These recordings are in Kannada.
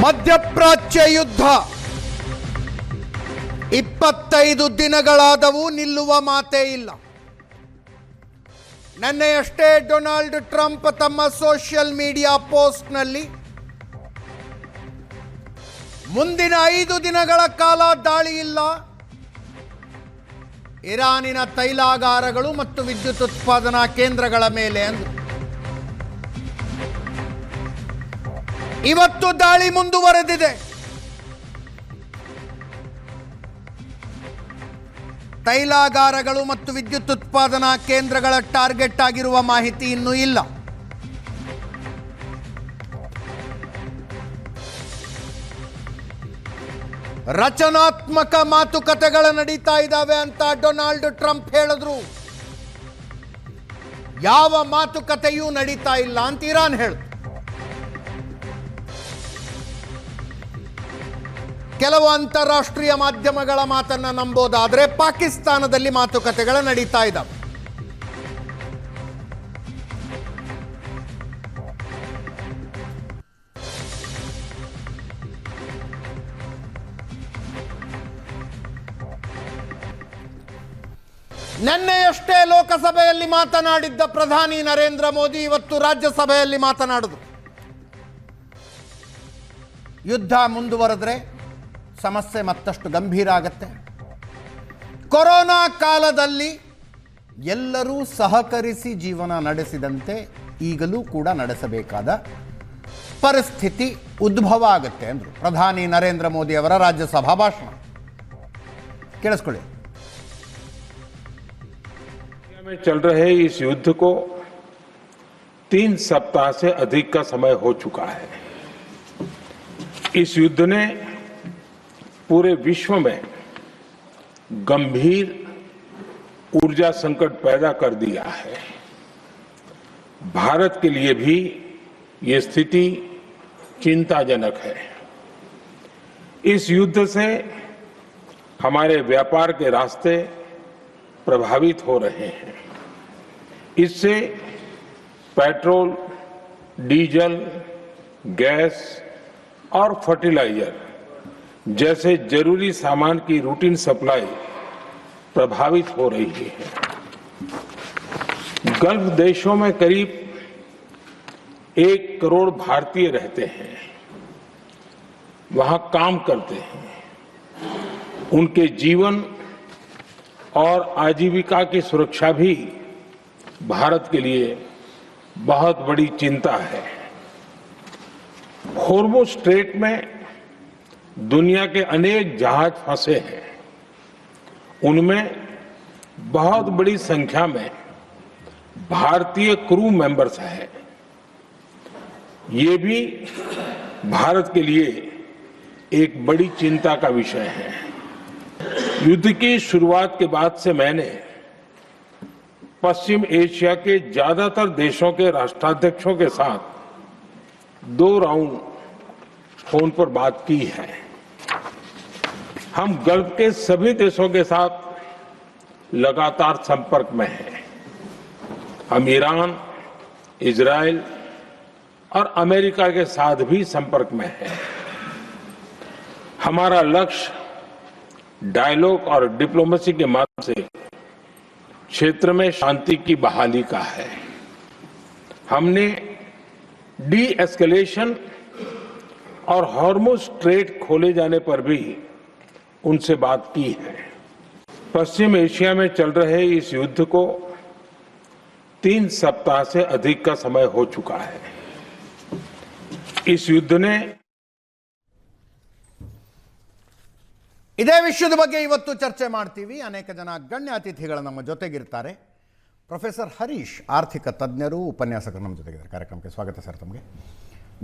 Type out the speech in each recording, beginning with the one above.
ಮಧ್ಯಪ್ರಾಚ್ಯ ಯುದ್ಧ 25 ದಿನಗಳಾದವು, ನಿಲ್ಲುವ ಮಾತೇ ಇಲ್ಲ. ನಿನ್ನೆಯಷ್ಟೇ ಡೊನಾಲ್ಡ್ ಟ್ರಂಪ್ ತಮ್ಮ ಸೋಷಿಯಲ್ ಮೀಡಿಯಾ ಪೋಸ್ಟ್ನಲ್ಲಿ ಮುಂದಿನ 5 ದಿನಗಳ ಕಾಲ ದಾಳಿ ಇಲ್ಲ, ಇರಾನಿನ ತೈಲಾಗಾರಗಳು ಮತ್ತು ವಿದ್ಯುತ್ ಉತ್ಪಾದನಾ ಕೇಂದ್ರಗಳ ಮೇಲೆ ಅಂದರು. ಇವತ್ತು ದಾಳಿ ಮುಂದುವರೆದಿದೆ. ತೈಲಾಗಾರಗಳು ಮತ್ತು ವಿದ್ಯುತ್ ಉತ್ಪಾದನಾ ಕೇಂದ್ರಗಳ ಟಾರ್ಗೆಟ್ ಆಗಿರುವ ಮಾಹಿತಿ ಇನ್ನೂ ಇಲ್ಲ. ರಚನಾತ್ಮಕ ಮಾತುಕತೆಗಳು ನಡೀತಾ ಇದ್ದಾವೆ ಅಂತ ಡೊನಾಲ್ಡ್ ಟ್ರಂಪ್ ಹೇಳಿದ್ರು. ಯಾವ ಮಾತುಕತೆಯೂ ನಡೀತಾ ಇಲ್ಲ ಅಂತ ಇರಾನ್ ಹೇಳಿದ್ರು. ಕೆಲವು ಅಂತಾರಾಷ್ಟ್ರೀಯ ಮಾಧ್ಯಮಗಳ ಮಾತನ್ನ ನಂಬೋದಾದ್ರೆ ಪಾಕಿಸ್ತಾನದಲ್ಲಿ ಮಾತುಕತೆಗಳು ನಡೀತಾ ಇದ್ದಾವೆ. ನಿನ್ನೆಯಷ್ಟೇ ಲೋಕಸಭೆಯಲ್ಲಿ ಮಾತನಾಡಿದ್ದ ಪ್ರಧಾನಿ ನರೇಂದ್ರ ಮೋದಿ ಇವತ್ತು ರಾಜ್ಯಸಭೆಯಲ್ಲಿ ಮಾತನಾಡಿದ್ರು. ಯುದ್ಧ ಮುಂದುವರೆದ್ರೆ ಸಮಸ್ಯೆ ಮತ್ತಷ್ಟು ಗಂಭೀರ ಆಗುತ್ತೆ. ಕೊರೋನಾ ಕಾಲದಲ್ಲಿ ಎಲ್ಲರೂ ಸಹಕರಿಸಿ ಜೀವನ ನಡೆಸಿದಂತೆ ಈಗಲೂ ಕೂಡ ನಡೆಸಬೇಕಾದ ಪರಿಸ್ಥಿತಿ ಉದ್ಭವ ಆಗುತ್ತೆ ಅಂದರು ಪ್ರಧಾನಿ ನರೇಂದ್ರ ಮೋದಿ ಅವರ ರಾಜ್ಯಸಭಾ ಭಾಷಣ. ಕೇಳಿಸ್ಕೊಳ್ಳಿ. में चल रहे इस युद्ध को 3 सप्ताह से अधिक का समय हो चुका है. इस युद्ध ने पूरे विश्व में गंभीर ऊर्जा संकट पैदा कर दिया है. भारत के लिए भी ये स्थिति चिंताजनक है. इस युद्ध से हमारे व्यापार के रास्ते प्रभावित हो रहे हैं. इससे पेट्रोल, डीजल, गैस और फर्टिलाइजर जैसे जरूरी सामान की रूटीन सप्लाई प्रभावित हो रही है. गल्फ देशों में करीब 1 करोड़ भारतीय रहते हैं, वहां काम करते हैं. उनके जीवन और आजीविका की सुरक्षा भी भारत के लिए बहुत बड़ी चिंता है. होर्मुज स्ट्रेट में दुनिया के अनेक जहाज फंसे हैं. उनमें बहुत बड़ी संख्या में भारतीय क्रू मेंबर्स हैं. ये भी भारत के लिए एक बड़ी चिंता का विषय है. युद्ध की शुरुआत के बाद से मैंने पश्चिम एशिया के ज्यादातर देशों के राष्ट्राध्यक्षों के साथ 2 राउंड फोन पर बात की है. हम गल्फ के सभी देशों के साथ लगातार संपर्क में हैं. हम ईरान, इजराइल और अमेरिका के साथ भी संपर्क में हैं. हमारा लक्ष्य डायलॉग और डिप्लोमेसी के माध्यम से क्षेत्र में शांति की बहाली का है. हमने डी एस्केलेशन और हॉर्मुज स्ट्रेट खोले जाने पर भी उनसे बात की है. पश्चिम एशिया में चल रहे इस युद्ध को 3 सप्ताह से अधिक का समय हो चुका है. इस युद्ध ने ಇದೇ ವಿಷಯದ ಬಗ್ಗೆ ಇವತ್ತು ಚರ್ಚೆ ಮಾಡ್ತೀವಿ. ಅನೇಕ ಜನ ಗಣ್ಯ ಅತಿಥಿಗಳು ನಮ್ಮ ಜೊತೆಗಿರ್ತಾರೆ. ಪ್ರೊಫೆಸರ್ ಹರೀಶ್ ಆರ್ಥಿಕ ತಜ್ಞರು, ಉಪನ್ಯಾಸಕರು ನಮ್ಮ ಜೊತೆಗಿದ್ದಾರೆ. ಕಾರ್ಯಕ್ರಮಕ್ಕೆ ಸ್ವಾಗತ ಸರ್ ತಮಗೆ.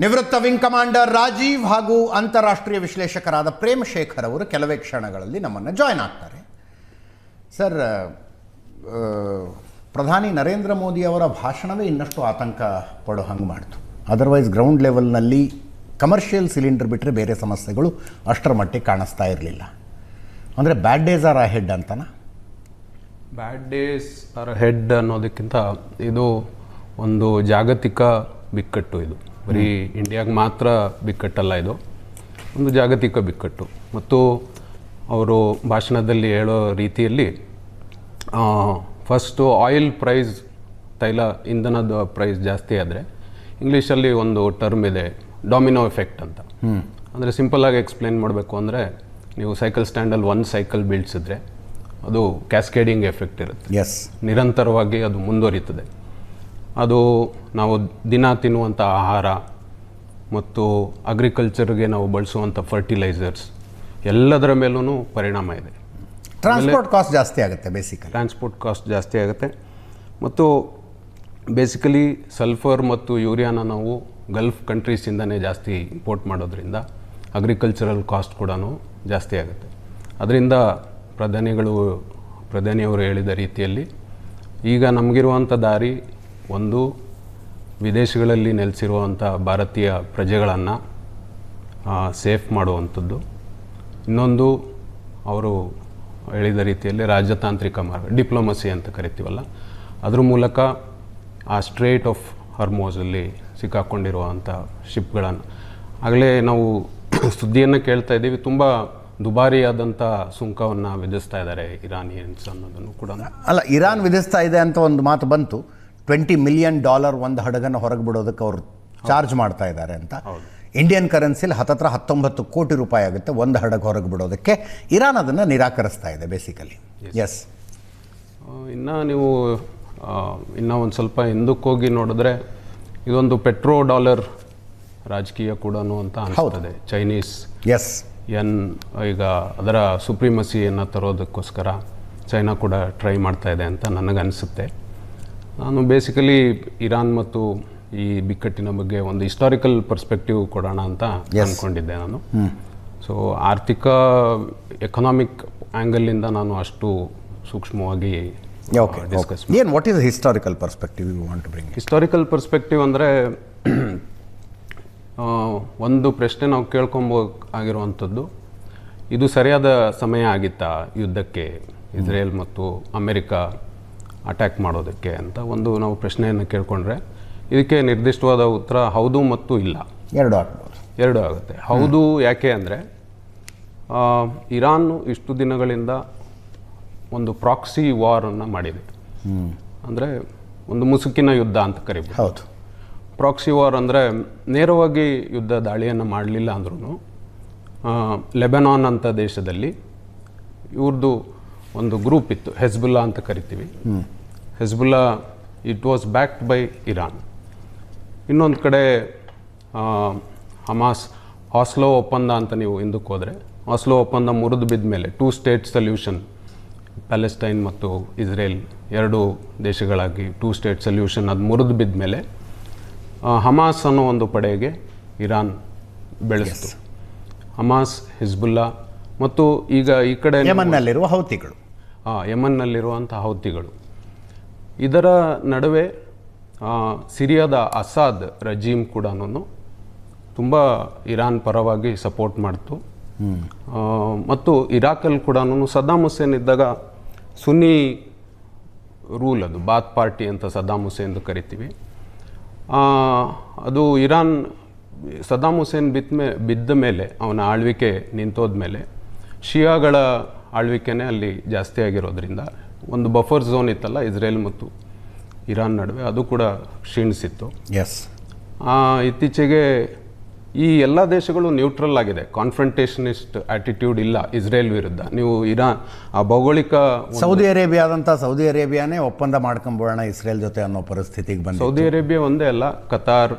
ನಿವೃತ್ತ ವಿಂಗ್ ಕಮಾಂಡರ್ ರಾಜೀವ್ ಹಾಗೂ ಅಂತಾರಾಷ್ಟ್ರೀಯ ವಿಶ್ಲೇಷಕರಾದ ಪ್ರೇಮ್ ಶೇಖರ್ ಅವರು ಕೆಲವೇ ಕ್ಷಣಗಳಲ್ಲಿ ನಮ್ಮನ್ನು ಜಾಯ್ನ್ ಆಗ್ತಾರೆ. ಸರ್, ಪ್ರಧಾನಿ ನರೇಂದ್ರ ಮೋದಿ ಅವರ ಭಾಷಣವೇ ಇನ್ನಷ್ಟು ಆತಂಕ ಪಡೋ ಹಂಗೆ ಮಾಡ್ತು. ಅದರ್ವೈಸ್ ಗ್ರೌಂಡ್ ಲೆವೆಲ್ನಲ್ಲಿ ಕಮರ್ಷಿಯಲ್ ಸಿಲಿಂಡರ್ ಬಿಟ್ಟರೆ ಬೇರೆ ಸಮಸ್ಯೆಗಳು ಅಷ್ಟರ ಮಟ್ಟಿಗೆ ಕಾಣಿಸ್ತಾ ಇರಲಿಲ್ಲ. ಅಂದರೆ ಬ್ಯಾಡ್ ಡೇಸ್ ಆರ್ ಅಹೆಡ್ ಅಂತನಾ? ಬ್ಯಾಡ್ ಡೇಸ್ ಆರ್ ಅಹೆಡ್ ಅನ್ನೋದಕ್ಕಿಂತ ಇದು ಒಂದು ಜಾಗತಿಕ ಬಿಕ್ಕಟ್ಟು. ಇದು ಬರೀ ಇಂಡಿಯಾಗೆ ಮಾತ್ರ ಬಿಕ್ಕಟ್ಟಲ್ಲ. ಇದು ಒಂದು ಜಾಗತಿಕ ಬಿಕ್ಕಟ್ಟು. ಮತ್ತು ಅವರು ಭಾಷಣದಲ್ಲಿ ಹೇಳೋ ರೀತಿಯಲ್ಲಿ ಫಸ್ಟು ಆಯಿಲ್ ಪ್ರೈಸ್, ತೈಲ ಇಂಧನದ ಪ್ರೈಸ್ ಜಾಸ್ತಿ ಆದರೆ ಇಂಗ್ಲೀಷಲ್ಲಿ ಒಂದು ಟರ್ಮ್ ಇದೆ, ಡಾಮಿನೋ ಎಫೆಕ್ಟ್ ಅಂತ. ಅಂದರೆ ಸಿಂಪಲ್ಲಾಗಿ ಎಕ್ಸ್ಪ್ಲೇನ್ ಮಾಡಬೇಕು ಅಂದರೆ, ನೀವು ಸೈಕಲ್ ಸ್ಟ್ಯಾಂಡಲ್ಲಿ ಒಂದು ಸೈಕಲ್ ಬೀಳ್ಸಿದ್ರೆ ಅದು ಕ್ಯಾಸ್ಕೇಡಿಂಗ್ ಎಫೆಕ್ಟ್ ಇರುತ್ತೆ. ಎಸ್, ನಿರಂತರವಾಗಿ ಅದು ಮುಂದುವರಿತದೆ. ಅದು ನಾವು ದಿನ ತಿನ್ನುವಂಥ ಆಹಾರ ಮತ್ತು ಅಗ್ರಿಕಲ್ಚರ್ಗೆ ನಾವು ಬಳಸುವಂಥ ಫರ್ಟಿಲೈಸರ್ಸ್ ಎಲ್ಲದರ ಮೇಲೂ ಪರಿಣಾಮ ಇದೆ. ಟ್ರಾನ್ಸ್ಪೋರ್ಟ್ ಕಾಸ್ಟ್ ಜಾಸ್ತಿ ಆಗುತ್ತೆ. ಟ್ರಾನ್ಸ್ಪೋರ್ಟ್ ಕಾಸ್ಟ್ ಜಾಸ್ತಿ ಆಗುತ್ತೆ. ಮತ್ತು ಬೇಸಿಕಲಿ ಸಲ್ಫರ್ ಮತ್ತು ಯೂರಿಯಾನ ನಾವು ಗಲ್ಫ್ ಕಂಟ್ರೀಸಿಂದನೇ ಜಾಸ್ತಿ ಇಂಪೋರ್ಟ್ ಮಾಡೋದ್ರಿಂದ ಅಗ್ರಿಕಲ್ಚರಲ್ ಕಾಸ್ಟ್ ಕೂಡ ಜಾಸ್ತಿ ಆಗುತ್ತೆ. ಅದರಿಂದ ಪ್ರಧಾನಿಯವರು ಹೇಳಿದ ರೀತಿಯಲ್ಲಿ ಈಗ ನಮಗಿರುವಂಥ ದಾರಿ ಒಂದು, ವಿದೇಶಗಳಲ್ಲಿ ನೆಲೆಸಿರುವಂಥ ಭಾರತೀಯ ಪ್ರಜೆಗಳನ್ನು ಸೇಫ್ ಮಾಡುವಂಥದ್ದು. ಇನ್ನೊಂದು, ಅವರು ಹೇಳಿದ ರೀತಿಯಲ್ಲಿ ರಾಜತಾಂತ್ರಿಕ ಮಾರ್ಗ, ಡಿಪ್ಲೊಮಸಿ ಅಂತ ಕರಿತೀವಲ್ಲ, ಅದ್ರ ಮೂಲಕ ಆ ಸ್ಟ್ರೇಟ್ ಆಫ್ ಹಾರ್ಮೋಸಲ್ಲಿ ಸಿಕ್ಕಾಕೊಂಡಿರುವಂಥ ಶಿಪ್ಗಳನ್ನು, ಆಗಲೇ ನಾವು ಸುದ್ದಿಯನ್ನು ಕೇಳ್ತಾ ಇದ್ದೀವಿ, ತುಂಬ ದುಬಾರಿಯಾದಂಥ ಸುಂಕವನ್ನು ವಿಧಿಸ್ತಾ ಇದ್ದಾರೆ ಇರಾನಿಯನ್ಸ್ ಅನ್ನೋದನ್ನು ಕೂಡ. ಅಲ್ಲ, ಇರಾನ್ ವಿಧಿಸ್ತಾ ಇದೆ ಅಂತ ಒಂದು ಮಾತು ಬಂತು. $20 ಮಿಲಿಯನ್ ಒಂದು ಹಡಗನ್ನು ಹೊರಗೆ ಬಿಡೋದಕ್ಕೆ ಅವರು ಚಾರ್ಜ್ ಮಾಡ್ತಾ ಇದ್ದಾರೆ ಅಂತ. ಇಂಡಿಯನ್ ಕರೆನ್ಸಿಲಿ ಹತ್ತತ್ರ 19 ಕೋಟಿ ರೂಪಾಯಿ ಆಗುತ್ತೆ ಒಂದು ಹಡಗು ಹೊರಗೆ ಬಿಡೋದಕ್ಕೆ. ಇರಾನ್ ಅದನ್ನು ನಿರಾಕರಿಸ್ತಾ ಇದೆ ಬೇಸಿಕಲಿ. ಎಸ್, ಇನ್ನು ನೀವು ಇನ್ನೂ ಒಂದು ಸ್ವಲ್ಪ ಹಿಂದಕ್ಕೆ ಹೋಗಿ ನೋಡಿದ್ರೆ ಇದೊಂದು ಪೆಟ್ರೋ ಡಾಲರ್ ರಾಜಕೀಯ ಕೂಡ ಅಂತ ಅನಿಸ್ತದೆ. ಚೈನೀಸ್ ಈಗ ಅದರ ಸುಪ್ರೀಮಸಿಯನ್ನು ತರೋದಕ್ಕೋಸ್ಕರ ಚೈನಾ ಕೂಡ ಟ್ರೈ ಮಾಡ್ತಾ ಇದೆ ಅಂತ ನನಗನ್ನಿಸುತ್ತೆ. ನಾನು ಬೇಸಿಕಲಿ ಇರಾನ್ ಮತ್ತು ಈ ಬಿಕ್ಕಟ್ಟಿನ ಬಗ್ಗೆ ಒಂದು ಹಿಸ್ಟಾರಿಕಲ್ ಪರ್ಸ್ಪೆಕ್ಟಿವ್ ಕೊಡೋಣ ಅಂತ ಅಂದ್ಕೊಂಡಿದ್ದೆ ನಾನು. ಸೊ ಆರ್ಥಿಕ ಎಕನಾಮಿಕ್ ಆ್ಯಂಗಲಿಂದ ನಾನು ಅಷ್ಟು ಸೂಕ್ಷ್ಮವಾಗಿ ಡಿಸ್ಕಸ್. ಏನು, what is historical perspective you want to bring? Historical perspective ಅಂದರೆ ಒಂದು ಪ್ರಶ್ನೆ ನಾವು ಕೇಳ್ಕೊಂಬೋಗಿರುವಂಥದ್ದು, ಇದು ಸರಿಯಾದ ಸಮಯ ಆಗಿತ್ತಾ ಯುದ್ಧಕ್ಕೆ, ಇಸ್ರೇಲ್ ಮತ್ತು ಅಮೆರಿಕಾ ಅಟ್ಯಾಕ್ ಮಾಡೋದಕ್ಕೆ ಅಂತ ಒಂದು ನಾವು ಪ್ರಶ್ನೆಯನ್ನು ಕೇಳಿಕೊಂಡ್ರೆ ಇದಕ್ಕೆ ನಿರ್ದಿಷ್ಟವಾದ ಉತ್ತರ ಹೌದು ಮತ್ತು ಇಲ್ಲ. ಎರಡು ಆಗುತ್ತೆ. ಹೌದು ಯಾಕೆ ಅಂದರೆ, ಇರಾನ್ ಇಷ್ಟು ದಿನಗಳಿಂದ ಒಂದು ಪ್ರಾಕ್ಸಿ ವಾರನ್ನು ಮಾಡಿದೆ. ಅಂದರೆ ಒಂದು ಮುಸುಕಿನ ಯುದ್ಧ ಅಂತ ಕರಿಬೋದು. ಹೌದು. ಪ್ರಾಕ್ಸಿ ವಾರ್ ಅಂದರೆ ನೇರವಾಗಿ ಯುದ್ಧ ದಾಳಿಯನ್ನು ಮಾಡಲಿಲ್ಲ ಅಂದ್ರೂ ಲೆಬನಾನ್ ಅಂತ ದೇಶದಲ್ಲಿ ಇವ್ರದ್ದು ಒಂದು ಗ್ರೂಪ್ ಇತ್ತು, ಹೆಜ್ಬುಲ್ಲಾ ಅಂತ ಕರಿತೀವಿ. Hezbollah it was backed by Iran. ಇನ್ನೊಂದು ಕಡೆ ಹಮಾಸ್, ಆಸ್ಲೋ ಒಪ್ಪಂದ ಅಂತ ನೀವು ಹಿಂದಕ್ಕೆ ಹೋದರೆ, ಆಸ್ಲೋ ಒಪ್ಪಂದ ಮುರಿದು ಬಿದ್ದ ಮೇಲೆ 2 ಸ್ಟೇಟ್ ಸೊಲ್ಯೂಷನ್, ಪ್ಯಾಲೆಸ್ಟೈನ್ ಮತ್ತು ಇಸ್ರೇಲ್ ಎರಡು ದೇಶಗಳಾಗಿ 2 ಸ್ಟೇಟ್ ಸೊಲ್ಯೂಷನ್ ಅದು ಮುರಿದು ಬಿದ್ದ ಮೇಲೆ ಹಮಾಸ್ ಅನ್ನೋ ಒಂದು ಪಡೆಗೆ ಇರಾನ್ ಬೆಳೆಸಿತು. ಹಮಾಸ್, ಹಿಜ್ಬುಲ್ಲಾ ಮತ್ತು ಈಗ ಈ ಕಡೆ ಯೆಮನ್ನಲ್ಲಿರುವ ಹೌತಿಗಳು, ಯೆಮನ್ನಲ್ಲಿರುವಂಥ ಹೌತಿಗಳು. ಇದರ ನಡುವೆ ಸಿರಿಯಾದ ಅಸಾದ್ ರಜೀಮ್ ಕೂಡ ತುಂಬ ಇರಾನ್ ಪರವಾಗಿ ಸಪೋರ್ಟ್ ಮಾಡ್ತು. ಮತ್ತು ಇರಾಕಲ್ಲಿ ಕೂಡ ಸದ್ದಾಮ್ ಹುಸೇನ್ ಇದ್ದಾಗ ಸುನ್ನಿ ರೂಲ್, ಅದು ಬಾತ್ ಪಾರ್ಟಿ ಅಂತ ಸದ್ದಾಮ್ ಹುಸೇನ್ದು ಕರಿತೀವಿ, ಅದು ಇರಾನ್ ಸದ್ದಾಮ್ ಹುಸೇನ್ ಬಿದ್ದ ಮೇಲೆ, ಅವನ ಆಳ್ವಿಕೆ ನಿಂತೋದ ಮೇಲೆ ಶಿಯಾಗಳ ಆಳ್ವಿಕೆನೇ ಅಲ್ಲಿ ಜಾಸ್ತಿ ಆಗಿರೋದ್ರಿಂದ ಒಂದು ಬಫರ್ ಝೋನ್ ಇತ್ತಲ್ಲ ಇಸ್ರೇಲ್ ಮತ್ತು ಇರಾನ್ ನಡುವೆ, ಅದು ಕೂಡ ಕ್ಷೀಣಿಸಿತ್ತು. ಇತ್ತೀಚೆಗೆ ಈ ಎಲ್ಲ ದೇಶಗಳು ನ್ಯೂಟ್ರಲ್ ಆಗಿದೆ, ಕಾನ್ಫ್ರಂಟೇಷನಿಸ್ಟ್ ಆಟಿಟ್ಯೂಡ್ ಇಲ್ಲ ಇಸ್ರೇಲ್ ವಿರುದ್ಧ. ನೀವು ಇರಾನ್ ಆ ಭೌಗೋಳಿಕ ಸೌದಿ ಅರೇಬಿಯಾನೇ ಒಪ್ಪಂದ ಮಾಡ್ಕೊಂಬೋಣ ಇಸ್ರೇಲ್ ಜೊತೆ ಅನ್ನೋ ಪರಿಸ್ಥಿತಿಗೆ ಬಂದ. ಸೌದಿ ಅರೇಬಿಯಾ ಒಂದೇ ಅಲ್ಲ, ಕತಾರ್,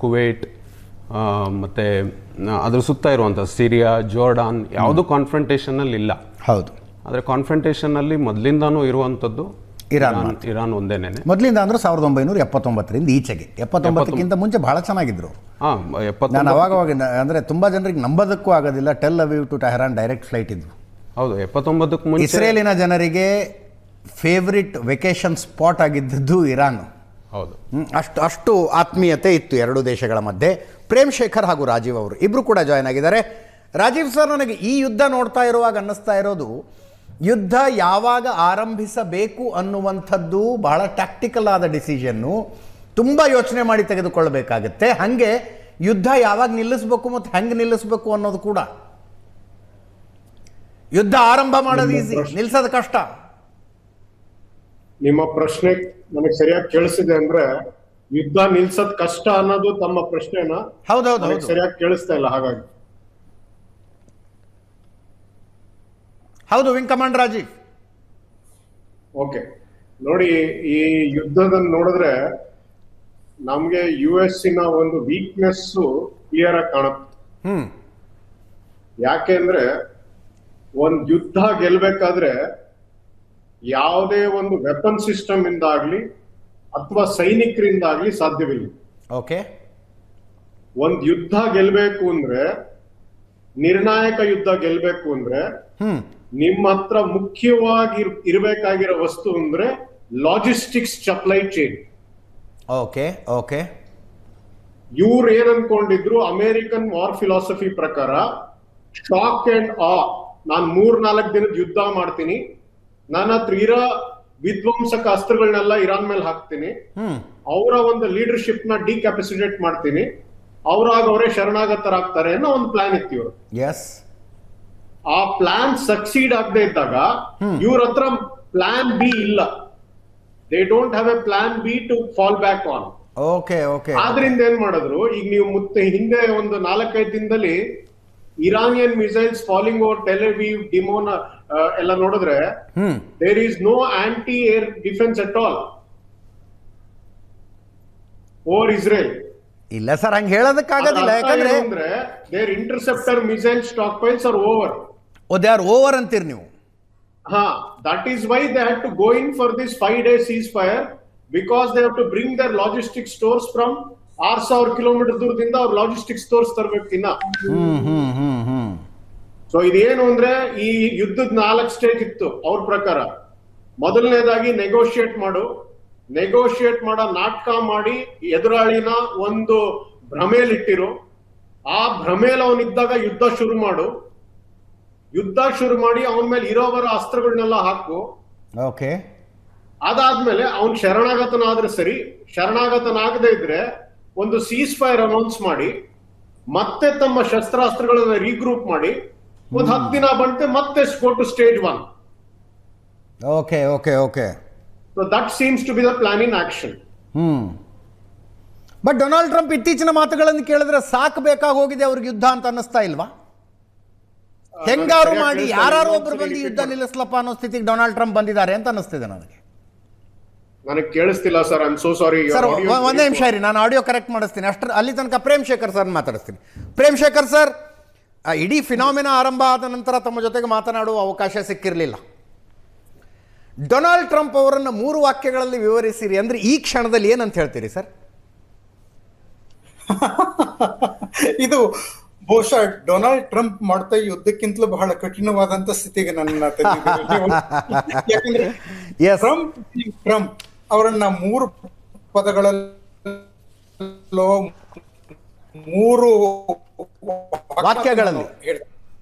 ಕುವೈಟ್ ಮತ್ತು ಅದ್ರ ಸುತ್ತ ಇರುವಂಥ ಸಿರಿಯಾ, ಜೋರ್ಡಾನ್ ಯಾವುದು ಕಾನ್ಫ್ರಂಟೇಷನಲ್ಲಿ ಇಲ್ಲ. ಹೌದು. ಆದರೆ ಕಾನ್ಫ್ರಂಟೇಷನಲ್ಲಿ ಮೊದಲಿಂದಾನೂ ಇರುವಂಥದ್ದು ಇರಾನ್ ಒಂದೇನೆ. ಮೊದಲಿಂದ ಅಂದ್ರೆ 1979ರಿಂದ ಈಚೆಗೆ. 79ಕ್ಕಿಂತ ಮುಂಚೆ ಬಹಳ ಚೆನ್ನಾಗಿದ್ರು. ನಾನು ಅವಾಗವಾಗ ಅಂದರೆ ತುಂಬ ಜನರಿಗೆ ನಂಬೋದಕ್ಕೂ ಆಗೋದಿಲ್ಲ, Tel Aviv to Tehran direct flight ಇದ್ವು. ಹೌದು. 79ಕ್ಕೆ ಮುಂಚೆ ಇಸ್ರೇಲಿನ ಜನರಿಗೆ ಫೇವ್ರಿಟ್ ವೆಕೇಶನ್ ಸ್ಪಾಟ್ ಆಗಿದ್ದದ್ದು ಇರಾನ್. ಹೌದು. ಅಷ್ಟು ಆತ್ಮೀಯತೆ ಇತ್ತು ಎರಡು ದೇಶಗಳ ಮಧ್ಯೆ. ಪ್ರೇಮ್ ಶೇಖರ್ ಹಾಗೂ ರಾಜೀವ್ ಅವರು ಇಬ್ಬರು ಕೂಡ ಜಾಯ್ನ್ ಆಗಿದ್ದಾರೆ. ರಾಜೀವ್ ಸರ್, ನನಗೆ ಈ ಯುದ್ಧ ನೋಡ್ತಾ ಇರುವಾಗ ಅನ್ನಿಸ್ತಾ ಇರೋದು, ಯುದ್ಧ ಯಾವಾಗ ಆರಂಭಿಸಬೇಕು ಅನ್ನುವಂಥದ್ದು ಬಹಳ ಟ್ಯಾಕ್ಟಿಕಲ್ ಆದ ಡಿಸಿಷನ್ನು, ತುಂಬ ಯೋಚನೆ ಮಾಡಿ ತೆಗೆದುಕೊಳ್ಬೇಕಾಗತ್ತೆ. ಹಾಗೆ ಯುದ್ಧ ಯಾವಾಗ ನಿಲ್ಲಿಸಬೇಕು ಮತ್ತು ಹೆಂಗೆ ನಿಲ್ಲಿಸಬೇಕು ಅನ್ನೋದು ಕೂಡ. ಯುದ್ಧ ಆರಂಭ ಮಾಡೋದು ಈಸಿ, ನಿಲ್ಸೋದು ಕಷ್ಟ. ನಿಮ್ಮ ಪ್ರಶ್ನೆ ನನಗೆ ಸರಿಯಾಗಿ ಕೇಳಿಸಿದೆ ಅಂದ್ರೆ ಯುದ್ಧ ನಿಲ್ಸೋದ್ ಕಷ್ಟ ಅನ್ನೋದು ತಮ್ಮ ಪ್ರಶ್ನೆನ ಹೌದೌದು ಸರಿಯಾಗಿ ಕೇಳಿಸ್ತಾ ಇಲ್ಲ. ಹಾಗಾಗಿ ಹೌದು ವಿಂಗ್ ಕಮಾಂಡರ್ ರಾಜೀವ್. ಓಕೆ, ನೋಡಿ, ಈ ಯುದ್ಧದನ್ನ ನೋಡಿದ್ರೆ ನಮ್ಗೆ US ನ ಒಂದು ವೀಕ್ನೆಸ್ ಕ್ಲಿಯರ್ ಆಗಿ ಕಾಣುತ್ತೆ. ಯಾಕೆಂದ್ರೆ ಒಂದ್ ಯುದ್ಧ ಗೆಲ್ಬೇಕಾದ್ರೆ ಯಾವುದೇ ಒಂದು ವೆಪನ್ ಸಿಸ್ಟಮ್ ಇಂದಾಗ್ಲಿ ಅಥವಾ ಸೈನಿಕರಿಂದಾಗ್ಲಿ ಸಾಧ್ಯವಿಲ್ಲ. ಓಕೆ, ಒಂದ್ ಯುದ್ಧ ಗೆಲ್ಬೇಕು ಅಂದ್ರೆ, ನಿರ್ಣಾಯಕ ಯುದ್ಧ ಗೆಲ್ಬೇಕು ಅಂದ್ರೆ ನಿಮ್ಮ ಹತ್ರ ಮುಖ್ಯವಾಗಿ ಇರಬೇಕಾಗಿರೋ ವಸ್ತು ಅಂದ್ರೆ logistics supply chain. Okay okay, ಇವ್ರು ಏನ್ ಅನ್ಕೊಂಡಿದ್ರು, ಅಮೆರಿಕನ್ ವಾರ್ ಫಿಲಾಸಫಿ ಪ್ರಕಾರ ಶಾಕ್ ಅಂಡ್ ಆ, ನಾನ್ 3-4 ದಿನದ ಯುದ್ಧ ಮಾಡ್ತೀನಿ, ನನ್ನ ಹತ್ರ ಇರೋ ವಿಧ್ವಂಸಕ ಅಸ್ತ್ರಗಳನ್ನೆಲ್ಲ ಇರಾನ್ ಮೇಲೆ ಹಾಕ್ತೀನಿ, ಅವರ ಒಂದು ಲೀಡರ್ಶಿಪ್ ನ ಡಿಕ್ಯಾಪಸಿಟೇಟ್ ಮಾಡ್ತೀನಿ, ಅವರೇ ಶರಣಾಗತರಾಗ್ತಾರೆ ಅನ್ನೋ ಒಂದು ಪ್ಲಾನ್ ಇತ್ತು ಇವರು. ಆ ಪ್ಲಾನ್ ಸಕ್ಸೀಡ್ ಆಗದೆ ಇದ್ದಾಗ ಇವ್ರ ಹತ್ರ ಪ್ಲಾನ್ ಬಿ ಇಲ್ಲ. They don't have a plan B to fall back on. Okay okay, ಆದ್ರಿಂದ ಏನ್ ಮಾಡಿದ್ರು, ಈಗ ನೀವು ಹಿಂದೆ ಒಂದು 4-5 ದಿನದಲ್ಲಿ Iranian missiles falling over Tel Aviv, Dimona ಎಲ್ಲ ನೋಡಿದ್ರೆ there is no anti air defence at all over Israel. ಇಲ್ಲ ಸರ್, ಹಂಗೆ ಹೇಳೋದಕ್ಕಾಗೋದಿಲ್ಲ. ಯಾಕಂದ್ರೆ there interceptor missile stockpiles are over. They are over ಅಂತೀರಿ ನೀವು? That is why they had to go in for this 5-day ceasefire, because they have to bring their logistic stores from 6,000 kilometre ದೂರದಿಂದ ಅವ್ರ ಲಾಜಿಸ್ಟಿಕ್ ಸ್ಟೋರ್ಸ್ ತರಬೇಕು ಇನ್ನ. ಸೊ ಇದೇನು ಅಂದ್ರೆ ಈ ಯುದ್ಧದ 4 ಸ್ಟೇಜ್ ಇತ್ತು ಅವ್ರ ಪ್ರಕಾರ. ಮೊದಲನೇದಾಗಿ ನೆಗೋಷಿಯೇಟ್ ಮಾಡೋ ನಾಟಕ ಮಾಡಿ ಎದುರಾಳಿನ ಒಂದು ಭ್ರಮೆಯಲ್ಲಿಟ್ಟಿರು. ಆ ಭ್ರಮೆಯಲ್ಲಿ ಅವನಿದ್ದಾಗ ಯುದ್ಧ ಶುರು ಮಾಡಿ ಅವನ ಮೇಲೆ ಇರೋವರ ಅಸ್ತ್ರಗಳನ್ನೆಲ್ಲ ಹಾಕು. ಓಕೆ, ಅದಾದ್ಮೇಲೆ ಅವನ್ ಶರಣಾಗತನಾದ್ರೆ ಸರಿ, ಶರಣಾಗತನಾಗದೇ ಇದ್ರೆ ಒಂದು ಸೀಸ್ ಫೈರ್ ಅನೌನ್ಸ್ ಮಾಡಿ, ಮತ್ತೆ ತಮ್ಮ ಶಸ್ತ್ರಾಸ್ತ್ರಗಳನ್ನ ರೀಗ್ರೂಪ್ ಮಾಡಿ ಒಂದು 10 ದಿನ ಬಂತೆ ಮತ್ತೆ go to stage 1. Okay okay okay, so that seems to be the plan in action. But Donald Trump ಇತ್ತೀಚಿನ ಮಾತುಗಳನ್ನು ಕೇಳಿದ್ರೆ ಸಾಕು ಬೇಕಾಗಿ ಹೋಗಿದೆ ಅವ್ರಿಗೆ ಯುದ್ಧ ಅಂತ ಅನ್ನಿಸ್ತಾ ಇಲ್ವಾ? ಹೆಂಗಾರು ಮಾಡಿ ಯಾರು ಒಬ್ರು ಬಂದು ಯುದ್ಧ ನಿಲ್ಲಿಸ್ಲಪ್ಪ ಅನ್ನೋ ಸ್ಥಿತಿಗೆ ಡೊನಾಲ್ಡ್ ಟ್ರಂಪ್ ಬಂದಿದ್ದಾರೆ ಅಂತ ಅನ್ನಿಸ್ತಿದೆ ನನಗೆ. ಕೇಳಿಸ್ತಿಲ್ಲ sir, I am so sorry sir. ಒಂದೇ ನಿಮಿಷ ಇರಿ, ನಾನು ಆಡಿಯೋ ಕರೆಕ್ಟ್ ಮಾಡಿಸ್ತೀನಿ. ಅಲ್ಲಿ ತನಕ ಪ್ರೇಮ್ ಶೇಖರ್ ಸರ್ ಮಾತಾಡಿಸ್ತೀನಿ. ಪ್ರೇಮ್ ಶೇಖರ್ ಸರ್, ಇಡೀ ಫಿನಾಮಿನಾ ಆರಂಭ ಆದ ನಂತರ ತಮ್ಮ ಜೊತೆಗೆ ಮಾತನಾಡುವ ಅವಕಾಶ ಸಿಕ್ಕಿರಲಿಲ್ಲ. ಡೊನಾಲ್ಡ್ ಟ್ರಂಪ್ ಅವರನ್ನು 3 ವಾಕ್ಯಗಳಲ್ಲಿ ವಿವರಿಸಿರಿ ಅಂದ್ರೆ ಈ ಕ್ಷಣದಲ್ಲಿ ಏನಂತ ಹೇಳ್ತೀರಿ ಸರ್? ಇದು ಬಹುಶಃ ಡೊನಾಲ್ಡ್ ಟ್ರಂಪ್ ಮಾಡ್ತಾ ಯುದ್ಧಕ್ಕಿಂತಲೂ ಬಹಳ ಕಠಿಣವಾದಂತ ಸ್ಥಿತಿಗೆ ನನ್ನ ಯಾಕಂದ್ರೆ ಟ್ರಂಪ್ ಅವರನ್ನ 3 ಪದಗಳಲ್ಲೋ 3 ವಾಕ್ಯಗಳಲ್ಲಿ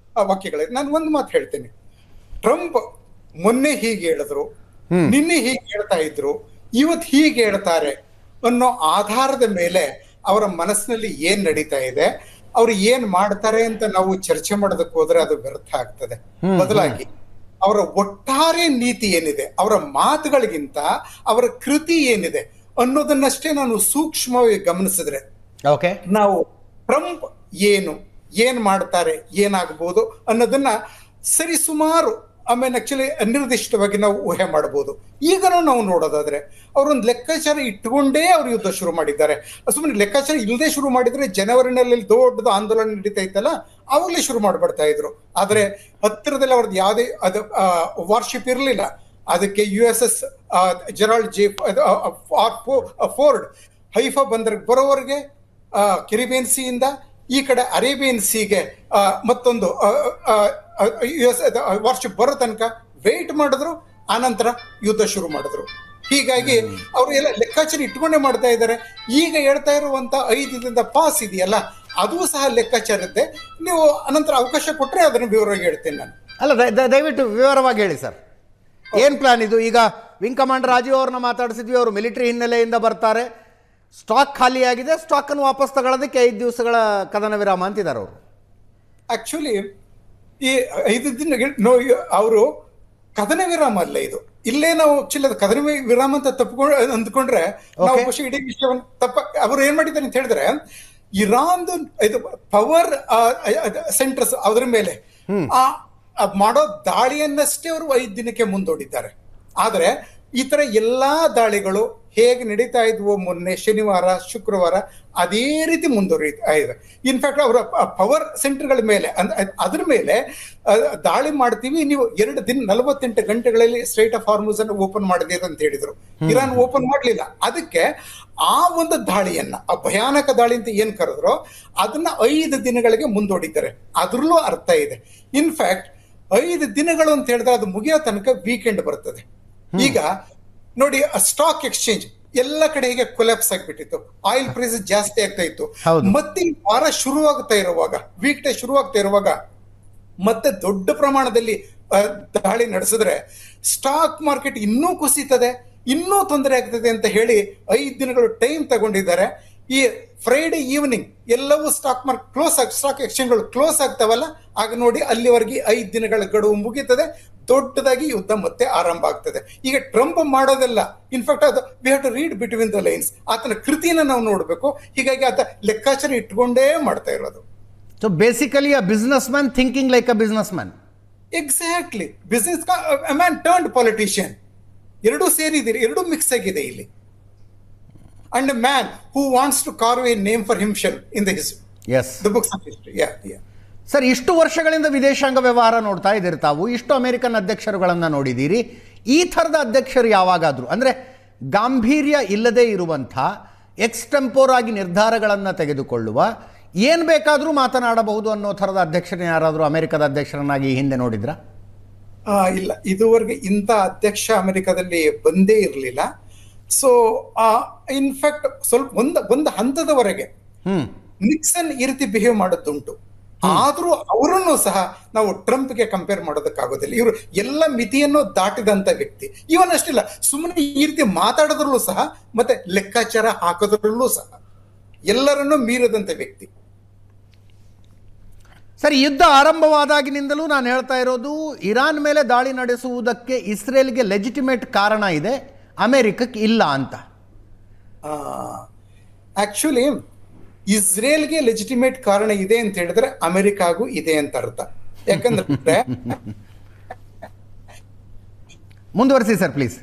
ನಾನು ಒಂದು ಮಾತು ಹೇಳ್ತೇನೆ. ಟ್ರಂಪ್ ಮೊನ್ನೆ ಹೀಗೆ ಹೇಳಿದ್ರು, ನಿನ್ನೆ ಹೀಗೆ ಹೇಳ್ತಾ ಇದ್ರು, ಇವತ್ತು ಹೀಗೆ ಹೇಳ್ತಾರೆ ಅನ್ನೋ ಆಧಾರದ ಮೇಲೆ ಅವರ ಮನಸ್ಸಿನಲ್ಲಿ ಏನ್ ನಡೀತಾ ಇದೆ, ಅವ್ರು ಏನ್ ಮಾಡ್ತಾರೆ ಅಂತ ನಾವು ಚರ್ಚೆ ಮಾಡೋದಕ್ಕೆ ಹೋದ್ರೆ ಅದು ವ್ಯರ್ಥ ಆಗ್ತದೆ. ಬದಲಾಗಿ ಅವರ ಒಟ್ಟಾರೆ ನೀತಿ ಏನಿದೆ, ಅವರ ಮಾತುಗಳಿಗಿಂತ ಅವರ ಕೃತಿ ಏನಿದೆ ಅನ್ನೋದನ್ನಷ್ಟೇ ನಾನು ಸೂಕ್ಷ್ಮವಾಗಿ ಗಮನಿಸಿದ್ರೆ ನಾವು ಟ್ರಂಪ್ ಏನ್ ಮಾಡ್ತಾರೆ, ಏನಾಗಬಹುದು ಅನ್ನೋದನ್ನ ಸರಿಸುಮಾರು ಆಮೇಲೆ ಆಕ್ಚುಲಿ ಅನಿರ್ದಿಷ್ಟವಾಗಿ ನಾವು ಊಹೆ ಮಾಡಬಹುದು. ಈಗನೂ ನಾವು ನೋಡೋದಾದ್ರೆ ಅವರೊಂದು ಲೆಕ್ಕಾಚಾರ ಇಟ್ಟುಕೊಂಡೇ ಅವ್ರು ಯುದ್ಧ ಶುರು ಮಾಡಿದ್ದಾರೆ. ಸುಮ್ಮನೆ ಲೆಕ್ಕಾಚಾರ ಇಲ್ಲದೆ ಶುರು ಮಾಡಿದ್ರೆ ಜನವರಿನಲ್ಲಿ ದೊಡ್ಡದು ಆಂದೋಲನ ನಡೀತಾ ಇತ್ತಲ್ಲ, ಅವಾಗಲೇ ಶುರು ಮಾಡ್ಬಿಡ್ತಾ ಇದ್ರು. ಆದ್ರೆ ಹತ್ತಿರದಲ್ಲಿ ಅವ್ರದ್ದು ಯಾವುದೇ ವಾರ್ಶಿಪ್ ಇರಲಿಲ್ಲ. ಅದಕ್ಕೆ USS Gerald J Ford Haifa ಬಂದರ್ಗೆ ಬರೋವರೆಗೆ ಕೆರಿಬಿಯನ್ ಸಿಯಿಂದ ಈ ಕಡೆ ಅರೇಬಿಯನ್ ಸಿಗೆ ಮತ್ತೊಂದು US ವಾರ್ಶಿಪ್ ಬರೋ ತನಕ ವೇಟ್ ಮಾಡಿದ್ರು, ಆನಂತರ ಯುದ್ಧ ಶುರು ಮಾಡಿದ್ರು. ಹೀಗಾಗಿ ಅವರು ಎಲ್ಲ ಲೆಕ್ಕಾಚಾರ ಇಟ್ಕೊಂಡೇ ಮಾಡ್ತಾ ಇದ್ದಾರೆ. ಈಗ ಹೇಳ್ತಾ ಇರುವಂತ 5 ದಿನದ ಪಾಸ್ ಇದೆಯಲ್ಲ, ಅದು ಸಹ ಲೆಕ್ಕಾಚಾರ ಇರುತ್ತೆ. ನೀವು ಅನಂತರ ಅವಕಾಶ ಕೊಟ್ಟರೆ ಅದನ್ನು ವಿವರವಾಗಿ ಹೇಳ್ತೇನೆ ನಾನು. ಅಲ್ಲ, ದಯವಿಟ್ಟು ವಿವರವಾಗಿ ಹೇಳಿ ಸರ್, ಏನ್ ಪ್ಲಾನ್ ಇದು? ಈಗ ವಿಂಗ್ ಕಮಾಂಡರ್ ರಾಜೀವ್ ಅವ್ರನ್ನ ಮಾತಾಡಿಸಿದ್ವಿ, ಅವರು ಮಿಲಿಟರಿ ಹಿನ್ನೆಲೆಯಿಂದ ಬರ್ತಾರೆ. ಸ್ಟಾಕ್ ಖಾಲಿಯಾಗಿದೆ, ಸ್ಟಾಕನ್ನು ವಾಪಸ್ ತಗೊಳ್ಳೋದಕ್ಕೆ 5 ದಿವಸಗಳ ಕದನ ವಿರಾಮ ಅಂತಿದ್ದಾರೆ ಅವರು. ಆಕ್ಚುಲಿ ಈ 5 ದಿನ ಅವರು ಕದನ ವಿರಾಮ ಅಲ್ಲ ಇದು. ಇಲ್ಲೇ ನಾವು ಆಕ್ಚುಲಿ ಅದು ಕದನ ವಿರಾಮ ಅಂತ ಅಂದ್ಕೊಂಡ್ರೆ ನಾವು ಬಹುಶಃ ಇಡೀ ವಿಷಯವನ್ನು ಅವರು ಏನ್ ಮಾಡಿದ್ದಾರೆ ಅಂತ ಹೇಳಿದ್ರೆ, ಇರಾನ್ದು ಇದು ಪವರ್ ಸೆಂಟರ್ಸ್ ಅದರ ಮೇಲೆ ಮಾಡೋ ದಾಳಿಯನ್ನಷ್ಟೇ ಅವರು 5 ದಿನಕ್ಕೆ ಮುಂದೂಡಿದ್ದಾರೆ. ಆದ್ರೆ ಈ ತರ ಎಲ್ಲಾ ದಾಳಿಗಳು ಹೇಗೆ ನಡೀತಾ ಇದ್ವು ಮೊನ್ನೆ ಶನಿವಾರ ಶುಕ್ರವಾರ ಅದೇ ರೀತಿ ಮುಂದುವರಿತಾ ಇದೆ. ಇನ್ಫ್ಯಾಕ್ಟ್ ಅವರ ಪವರ್ ಸೆಂಟರ್ಗಳ ಮೇಲೆ ಅದ್ರ ಮೇಲೆ ದಾಳಿ ಮಾಡ್ತೀವಿ, ನೀವು 2 ದಿನ 48 ಗಂಟೆಗಳಲ್ಲಿ ಸ್ಟ್ರೈಟ್ ಆಫ್ ಹಾರ್ಮುಸ್ ಅನ್ನು ಓಪನ್ ಮಾಡಿದೆ ಅಂತ ಹೇಳಿದ್ರು. ಇರಾನ್ ಓಪನ್ ಮಾಡ್ಲಿಲ್ಲ. ಅದಕ್ಕೆ ಆ ಒಂದು ದಾಳಿಯನ್ನ, ಆ ಭಯಾನಕ ದಾಳಿ ಅಂತ ಏನ್ ಕರೆದ್ರು, ಅದನ್ನ 5 ದಿನಗಳಿಗೆ ಮುಂದೂಡಿದ್ದಾರೆ. ಅದ್ರಲ್ಲೂ ಅರ್ಥ ಇದೆ. ಇನ್ಫ್ಯಾಕ್ಟ್ 5 ದಿನಗಳು ಅಂತ ಹೇಳಿದ್ರೆ ಅದು ಮುಗಿಯೋ ತನಕ ವೀಕೆಂಡ್ ಬರ್ತದೆ. ಈಗ ನೋಡಿ, ಸ್ಟಾಕ್ ಎಕ್ಸ್ಚೇಂಜ್ ಎಲ್ಲ ಕಡೆ ಹೀಗೆ ಕೊಲ್ಯಾಪ್ಸ್ ಆಗಿಬಿಟ್ಟಿತ್ತು, ಆಯಿಲ್ ಪ್ರೈಸ್ ಜಾಸ್ತಿ ಆಗ್ತಾ ಇತ್ತು. ಮತ್ತೆ ವಾರ ಶುರುವಾಗ್ತಾ ಇರುವಾಗ, ವೀಕ್ ಡೇ ಶುರುವಾಗ್ತಾ ಇರುವಾಗ ಮತ್ತೆ ದೊಡ್ಡ ಪ್ರಮಾಣದಲ್ಲಿ ದಾಳಿ ನಡೆಸಿದ್ರೆ ಸ್ಟಾಕ್ ಮಾರ್ಕೆಟ್ ಇನ್ನೂ ಕುಸಿತದೆ, ಇನ್ನೂ ತೊಂದರೆ ಆಗ್ತದೆ ಅಂತ ಹೇಳಿ 5 ದಿನಗಳು ಟೈಮ್ ತಗೊಂಡಿದ್ದಾರೆ. ಈ ಫ್ರೈಡೆ ಈವ್ನಿಂಗ್ ಎಲ್ಲವೂ ಸ್ಟಾಕ್ ಮಾರ್ಕೆಟ್ ಸ್ಟಾಕ್ ಎಕ್ಸ್ಚೇಂಜ್ಗಳು ಕ್ಲೋಸ್ ಆಗ್ತಾವಲ್ಲ, ಆಗ ನೋಡಿ ಅಲ್ಲಿವರೆಗೆ 5 ದಿನಗಳ ಗಡುವು ಮುಗೀತದೆ, ದೊಡ್ಡದಾಗಿ ಯುದ್ಧ ಮತ್ತೆ ಆರಂಭ ಆಗ್ತದೆ. ಈಗ ಟ್ರಂಪ್ ಮಾಡೋದೆಲ್ಲ ಇನ್ಫ್ಯಾಕ್ಟ್ ಅದು we have to read between the lines, ಆತನ ಕೃತಿನ ನಾವು ನೋಡ್ಬೇಕು. ಹೀಗಾಗಿ ಆತ ಲೆಕ್ಕಾಚಾರ ಇಟ್ಕೊಂಡೇ ಮಾಡ್ತಾ ಇರೋದು. So basically a business man thinking like a business man. Exactly, business man turned politician. ಎರಡೂ ಸೇರಿದಿರಿ, ಎರಡೂ ಮಿಕ್ಸ್ ಆಗಿದೆ ಇಲ್ಲಿ. And a man who wants to carve a name for himself in the books of history. Yeah. Sir, ಇಷ್ಟು ವರ್ಷಗಳಿಂದ ವಿದೇಶಾಂಗ ವ್ಯವಹಾರ ನೋಡ್ತಾ ಇದ್ದೀರಿ ತಾವು, ಇಷ್ಟು ಅಮೆರಿಕನ್ ಅಧ್ಯಕ್ಷರುಗಳನ್ನು ನೋಡಿದ್ದೀರಿ. ಈ ಥರದ ಅಧ್ಯಕ್ಷರು ಯಾವಾಗಾದರೂ, ಅಂದರೆ ಗಾಂಭೀರ್ಯ ಇಲ್ಲದೇ ಇರುವಂಥ ಎಕ್ಸ್ಟೆಂಪೋರ್ ಆಗಿ ನಿರ್ಧಾರಗಳನ್ನು ತೆಗೆದುಕೊಳ್ಳುವ, ಏನು ಬೇಕಾದರೂ ಮಾತನಾಡಬಹುದು ಅನ್ನೋ ಥರದ ಅಧ್ಯಕ್ಷರನ್ನ ಯಾರಾದರೂ ಅಮೆರಿಕದ ಅಧ್ಯಕ್ಷರನ್ನಾಗಿ ಹಿಂದೆ ನೋಡಿದ್ರಾ? ಇಲ್ಲ, ಇದುವರೆಗೆ ಇಂಥ ಅಧ್ಯಕ್ಷ ಅಮೆರಿಕದಲ್ಲಿ ಬಂದೇ ಇರಲಿಲ್ಲ. ಸೊ ಇನ್ಫ್ಯಾಕ್ಟ್ ಸ್ವಲ್ಪ ಒಂದು ಹಂತದವರೆಗೆ ನಿಕ್ಸನ್ ಈ ರೀತಿ ಬಿಹೇವ್ ಮಾಡೋದುಂಟು. ಆದ್ರೂ ಅವರನ್ನು ಸಹ ನಾವು ಟ್ರಂಪ್ಗೆ ಕಂಪೇರ್ ಮಾಡೋದಕ್ಕಾಗೋದಿಲ್ಲ. ಇವರು ಎಲ್ಲ ಮಿತಿಯನ್ನು ದಾಟಿದಂತ ವ್ಯಕ್ತಿ. ಇವನ್ ಅಷ್ಟಿಲ್ಲ, ಸುಮ್ಮನೆ ಈ ರೀತಿ ಮಾತಾಡೋದ್ರಲ್ಲೂ ಸಹ ಮತ್ತೆ ಲೆಕ್ಕಾಚಾರ ಹಾಕೋದ್ರಲ್ಲೂ ಸಹ ಎಲ್ಲರನ್ನೂ ಮೀರದಂತ ವ್ಯಕ್ತಿ. ಸರಿ, ಯುದ್ಧ ಆರಂಭವಾದಾಗಿನಿಂದಲೂ ನಾನು ಹೇಳ್ತಾ ಇರೋದು, ಇರಾನ್ ಮೇಲೆ ದಾಳಿ ನಡೆಸುವುದಕ್ಕೆ ಇಸ್ರೇಲ್ಗೆ ಲೆಜಿಟಿಮೇಟ್ ಕಾರಣ ಇದೆ, ಅಮೆರಿಕಕ್ಕೆ ಇಲ್ಲ ಅಂತ. ಆಕ್ಚುಲಿ ಇಸ್ರೇಲ್ಗೆ ಲೆಜಿಟಿಮೇಟ್ ಕಾರಣ ಇದೆ ಅಂತ ಹೇಳಿದ್ರೆ ಅಮೆರಿಕಾಗೂ ಇದೆ ಅಂತ ಅರ್ಥ. ಯಾಕಂದ್ರೆ ಮುಂದುವರಿಸಿ ಸರ್ ಪ್ಲೀಸ್.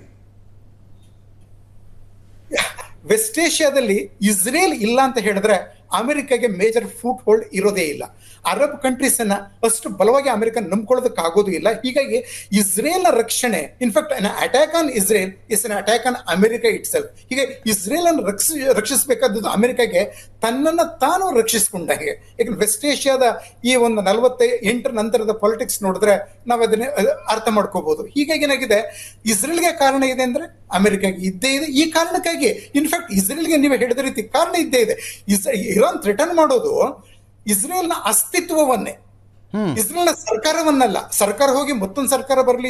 ವೆಸ್ಟ್ ಏಷ್ಯಾದಲ್ಲಿ ಇಸ್ರೇಲ್ ಇಲ್ಲ ಅಂತ ಹೇಳಿದ್ರೆ ಅಮೆರಿಕಾಗೆ ಮೇಜರ್ ಫುಟ್ ಹೋಲ್ಡ್ ಇರೋದೇ ಇಲ್ಲ. ಅರಬ್ ಕಂಟ್ರೀಸ್ ಅನ್ನ ಅಷ್ಟು ಬಲವಾಗಿ ಅಮೆರಿಕ ನಂಬ್ಕೊಳ್ಳೋದಕ್ಕಾಗೋದು ಇಲ್ಲ. ಹೀಗಾಗಿ ಇಸ್ರೇಲ್ ನ ರಕ್ಷಣೆ, in fact attack on Israel is an attack on America it self. ಹೀಗೆ ಇಸ್ರೇಲ್ ಅನ್ನು ರಕ್ಷಿಸಬೇಕಾದದ್ದು ಅಮೆರಿಕಾಗೆ ತನ್ನನ್ನು ತಾನು ರಕ್ಷಿಸಿಕೊಂಡಾಗೆ. ಯಾಕಂದ್ರೆ ವೆಸ್ಟ್ ಏಷ್ಯಾದ ಈ ಒಂದು 48 ನಂತರದ ಪಾಲಿಟಿಕ್ಸ್ ನೋಡಿದ್ರೆ ನಾವು ಅದನ್ನ ಅರ್ಥ ಮಾಡ್ಕೋಬಹುದು. ಹೀಗಾಗಿ ಏನಾಗಿದೆ, ಇಸ್ರೇಲ್ಗೆ ಕಾರಣ ಇದೆ ಅಂದ್ರೆ ಅಮೆರಿಕಾಗೆ ಇದ್ದೇ ಇದೆ. ಈ ಕಾರಣಕ್ಕಾಗಿ ಇನ್ಫ್ಯಾಕ್ಟ್ ಇಸ್ರೇಲ್ಗೆ ನೀವು ಹೇಳಿದ ರೀತಿ ಕಾರಣ ಇದ್ದೇ ಇದೆ. ಇರಾನ್ ಥ್ರೆಟನ್ ಮಾಡೋದು ಇಸ್ರೇಲ್ನ ಅಸ್ತಿತ್ವವನ್ನೇ, ಇಸ್ರೇಲ್ನ ಸರ್ಕಾರವನ್ನಲ್ಲ. ಸರ್ಕಾರ ಹೋಗಿ ಮತ್ತೊಂದು ಸರ್ಕಾರ ಬರಲಿ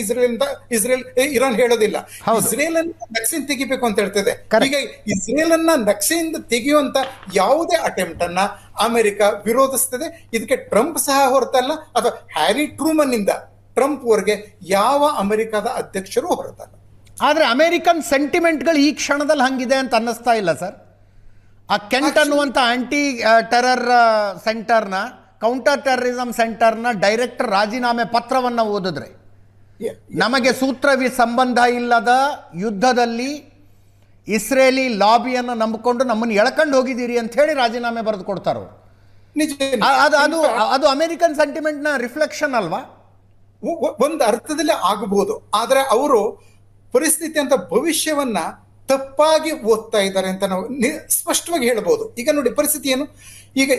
ಇಸ್ರೇಲ್ ಇರಾನ್ ಹೇಳೋದಿಲ್ಲ. ಇಸ್ರೇಲ್ ಅನ್ನ ನಕ್ಸೆಯಿಂದ ತೆಗಿಬೇಕು ಅಂತ ಹೇಳ್ತದೆ. ಈಗ ಇಸ್ರೇಲ್ ಅನ್ನ ನಕ್ಸೆಯಿಂದ ತೆಗೆಯುವಂತ ಯಾವುದೇ ಅಟೆಂಪ್ಟ್ ಅನ್ನ ಅಮೆರಿಕ ವಿರೋಧಿಸ್ತದೆ. ಇದಕ್ಕೆ ಟ್ರಂಪ್ ಸಹ ಹೊರತಲ್ಲ, ಅಥವಾ ಹ್ಯಾರಿ ಟ್ರೂಮನ್ ಇಂದ ಟ್ರಂಪ್ ವರೆಗೆ ಯಾವ ಅಮೆರಿಕದ ಅಧ್ಯಕ್ಷರು ಹೊರತಲ್ಲ. ಆದ್ರೆ ಅಮೆರಿಕನ್ ಸೆಂಟಿಮೆಂಟ್ಗಳು ಈ ಕ್ಷಣದಲ್ಲಿ ಹಂಗಿದೆ ಅಂತ ಅನ್ನಿಸ್ತಾ ಇಲ್ಲ ಸರ್. ಆ ಕೆಂಟ್ ಅನ್ನುವಂಥ ಆಂಟಿ ಟೆರರ್ ಸೆಂಟರ್ನ, ಕೌಂಟರ್ ಟೆರರಿಸಂ ಸೆಂಟರ್ನ ಡೈರೆಕ್ಟರ್ ರಾಜೀನಾಮೆ ಪತ್ರವನ್ನು ಓದಿದ್ರೆ, ನಮಗೆ ಸೂತ್ರವಿ ಸಂಬಂಧ ಇಲ್ಲದ ಯುದ್ಧದಲ್ಲಿ ಇಸ್ರೇಲಿ ಲಾಬಿಯನ್ನು ನಂಬಿಕೊಂಡು ನಮ್ಮನ್ನು ಎಳ್ಕೊಂಡು ಹೋಗಿದ್ದೀರಿ ಅಂತ ಹೇಳಿ ರಾಜೀನಾಮೆ ಬರೆದು ಕೊಡ್ತಾರೋ. ಅದು ಅಮೆರಿಕನ್ ಸೆಂಟಿಮೆಂಟ್ನ ರಿಫ್ಲೆಕ್ಷನ್ ಅಲ್ವಾ? ಒಂದು ಅರ್ಥದಲ್ಲಿ ಆಗಬಹುದು. ಆದ್ರೆ ಅವರು ಪರಿಸ್ಥಿತಿ ಅಂತ ಭವಿಷ್ಯವನ್ನ ತಪ್ಪಾಗಿ ಓದ್ತಾ ಇದ್ದಾರೆ ಅಂತ ನಾವು ಸ್ಪಷ್ಟವಾಗಿ ಹೇಳ್ಬೋದು. ಈಗ ನೋಡಿ ಪರಿಸ್ಥಿತಿ ಏನು, ಈಗ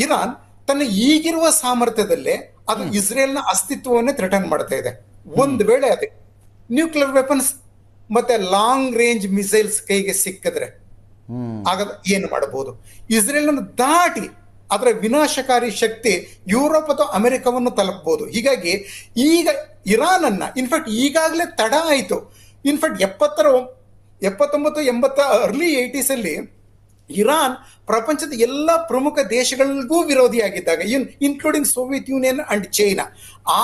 ಇರಾನ್ ತನ್ನ ಈಗಿರುವ ಸಾಮರ್ಥ್ಯದಲ್ಲೇ ಅದು ಇಸ್ರೇಲ್ನ ಅಸ್ತಿತ್ವವನ್ನೇ ಥ್ರೆಟನ್ ಮಾಡ್ತಾ ಇದೆ. ಒಂದು ವೇಳೆ ಅದೇ ನ್ಯೂಕ್ಲಿಯರ್ ವೆಪನ್ಸ್ ಮತ್ತೆ ಲಾಂಗ್ ರೇಂಜ್ ಮಿಸೈಲ್ಸ್ ಕೈಗೆ ಸಿಕ್ಕಿದ್ರೆ ಆಗ ಏನು ಮಾಡಬಹುದು? ಇಸ್ರೇಲ್ ದಾಟಿ ಅದರ ವಿನಾಶಕಾರಿ ಶಕ್ತಿ ಯುರೋಪ್ ಅಥವಾ ಅಮೆರಿಕವನ್ನು ತಲುಪಬಹುದು. ಹೀಗಾಗಿ ಈಗ ಇರಾನ್ ಅನ್ನ ಇನ್ಫ್ಯಾಕ್ಟ್ ಈಗಾಗಲೇ ತಡ ಆಯಿತು. ಇನ್ಫ್ಯಾಕ್ಟ್ 79, 80 ಅರ್ಲಿ 80s ಅಲ್ಲಿ ಇರಾನ್ ಪ್ರಪಂಚದ ಎಲ್ಲ ಪ್ರಮುಖ ದೇಶಗಳಿಗೂ ವಿರೋಧಿಯಾಗಿದ್ದಾಗ including Soviet Union and China,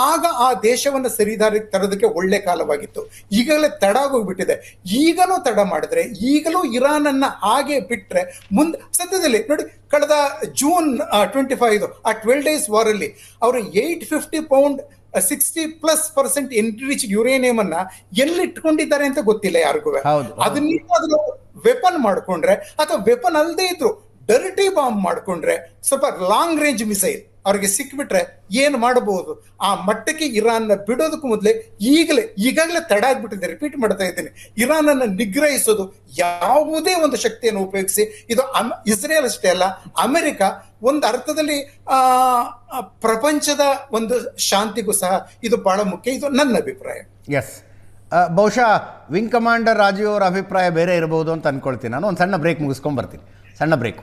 ಆಗ ಆ ದೇಶವನ್ನು ಸರಿದಾರಿಗೆ ತರೋದಕ್ಕೆ ಒಳ್ಳೆ ಕಾಲವಾಗಿತ್ತು. ಈಗಲೇ ತಡ ಆಗೋಗ್ಬಿಟ್ಟಿದೆ. ಈಗಲೂ ತಡ ಮಾಡಿದ್ರೆ, ಈಗಲೂ ಇರಾನ್ ಅನ್ನ ಹಾಗೆ ಬಿಟ್ರೆ ಮುಂದೆ ಸದ್ಯದಲ್ಲಿ ನೋಡಿ, ಕಳೆದ ಜೂನ್ 25 ಆ 12 days ವಾರಲ್ಲಿ ಅವರು 850 ಪೌಂಡ್ 60+% ಎನ್ರಿಚ್ ಯುರೇನಿಯಂ ಅನ್ನ ಎಲ್ಲಿ ಇಟ್ಕೊಂಡಿದ್ದಾರೆ ಅಂತ ಗೊತ್ತಿಲ್ಲ ಯಾರಿಗೂ. ಅದನ್ನ ವೆಪನ್ ಮಾಡ್ಕೊಂಡ್ರೆ ಅಥವಾ ವೆಪನ್ ಅಲ್ಲದೆ ಇದ್ರು ಡರ್ಟಿ ಬಾಂಬ್ ಮಾಡ್ಕೊಂಡ್ರೆ, ಸ್ವಲ್ಪ ಲಾಂಗ್ ರೇಂಜ್ ಮಿಸೈಲ್ ಅವ್ರಿಗೆ ಸಿಕ್ಬಿಟ್ರೆ ಏನ್ ಮಾಡಬಹುದು? ಆ ಮಟ್ಟಕ್ಕೆ ಇರಾನ್ ಬಿಡೋದಕ್ಕೂ ಮೊದಲೇ ಈಗಾಗಲೇ ತಡ ಆಗ್ಬಿಟ್ಟಿದೆ. ರಿಪೀಟ್ ಮಾಡ್ತಾ ಇದ್ದೇನೆ, ಇರಾನ್ ಅನ್ನ ನಿಗ್ರಹಿಸೋದು ಯಾವುದೇ ಒಂದು ಶಕ್ತಿಯನ್ನು ಉಪಯೋಗಿಸಿ, ಇದು ಇಸ್ರೇಲ್ ಅಷ್ಟೇ ಅಲ್ಲ, ಅಮೆರಿಕ ಒಂದು ಅರ್ಥದಲ್ಲಿ ಪ್ರಪಂಚದ ಒಂದು ಶಾಂತಿಗೂ ಸಹ ಇದು ಬಹಳ ಮುಖ್ಯ. ಇದು ನನ್ನ ಅಭಿಪ್ರಾಯ. ಎಸ್, ಬಹುಶಃ ವಿಂಗ್ ಕಮಾಂಡರ್ ರಾಜೀವ್ ಅವರ ಅಭಿಪ್ರಾಯ ಬೇರೆ ಇರಬಹುದು ಅಂತ ಅನ್ಕೊಳ್ತೀನಿ. ನಾನು ಒಂದು ಸಣ್ಣ ಬ್ರೇಕ್ ಮುಗಿಸ್ಕೊಂಡ್ ಬರ್ತೀನಿ. ಸಣ್ಣ ಬ್ರೇಕ್.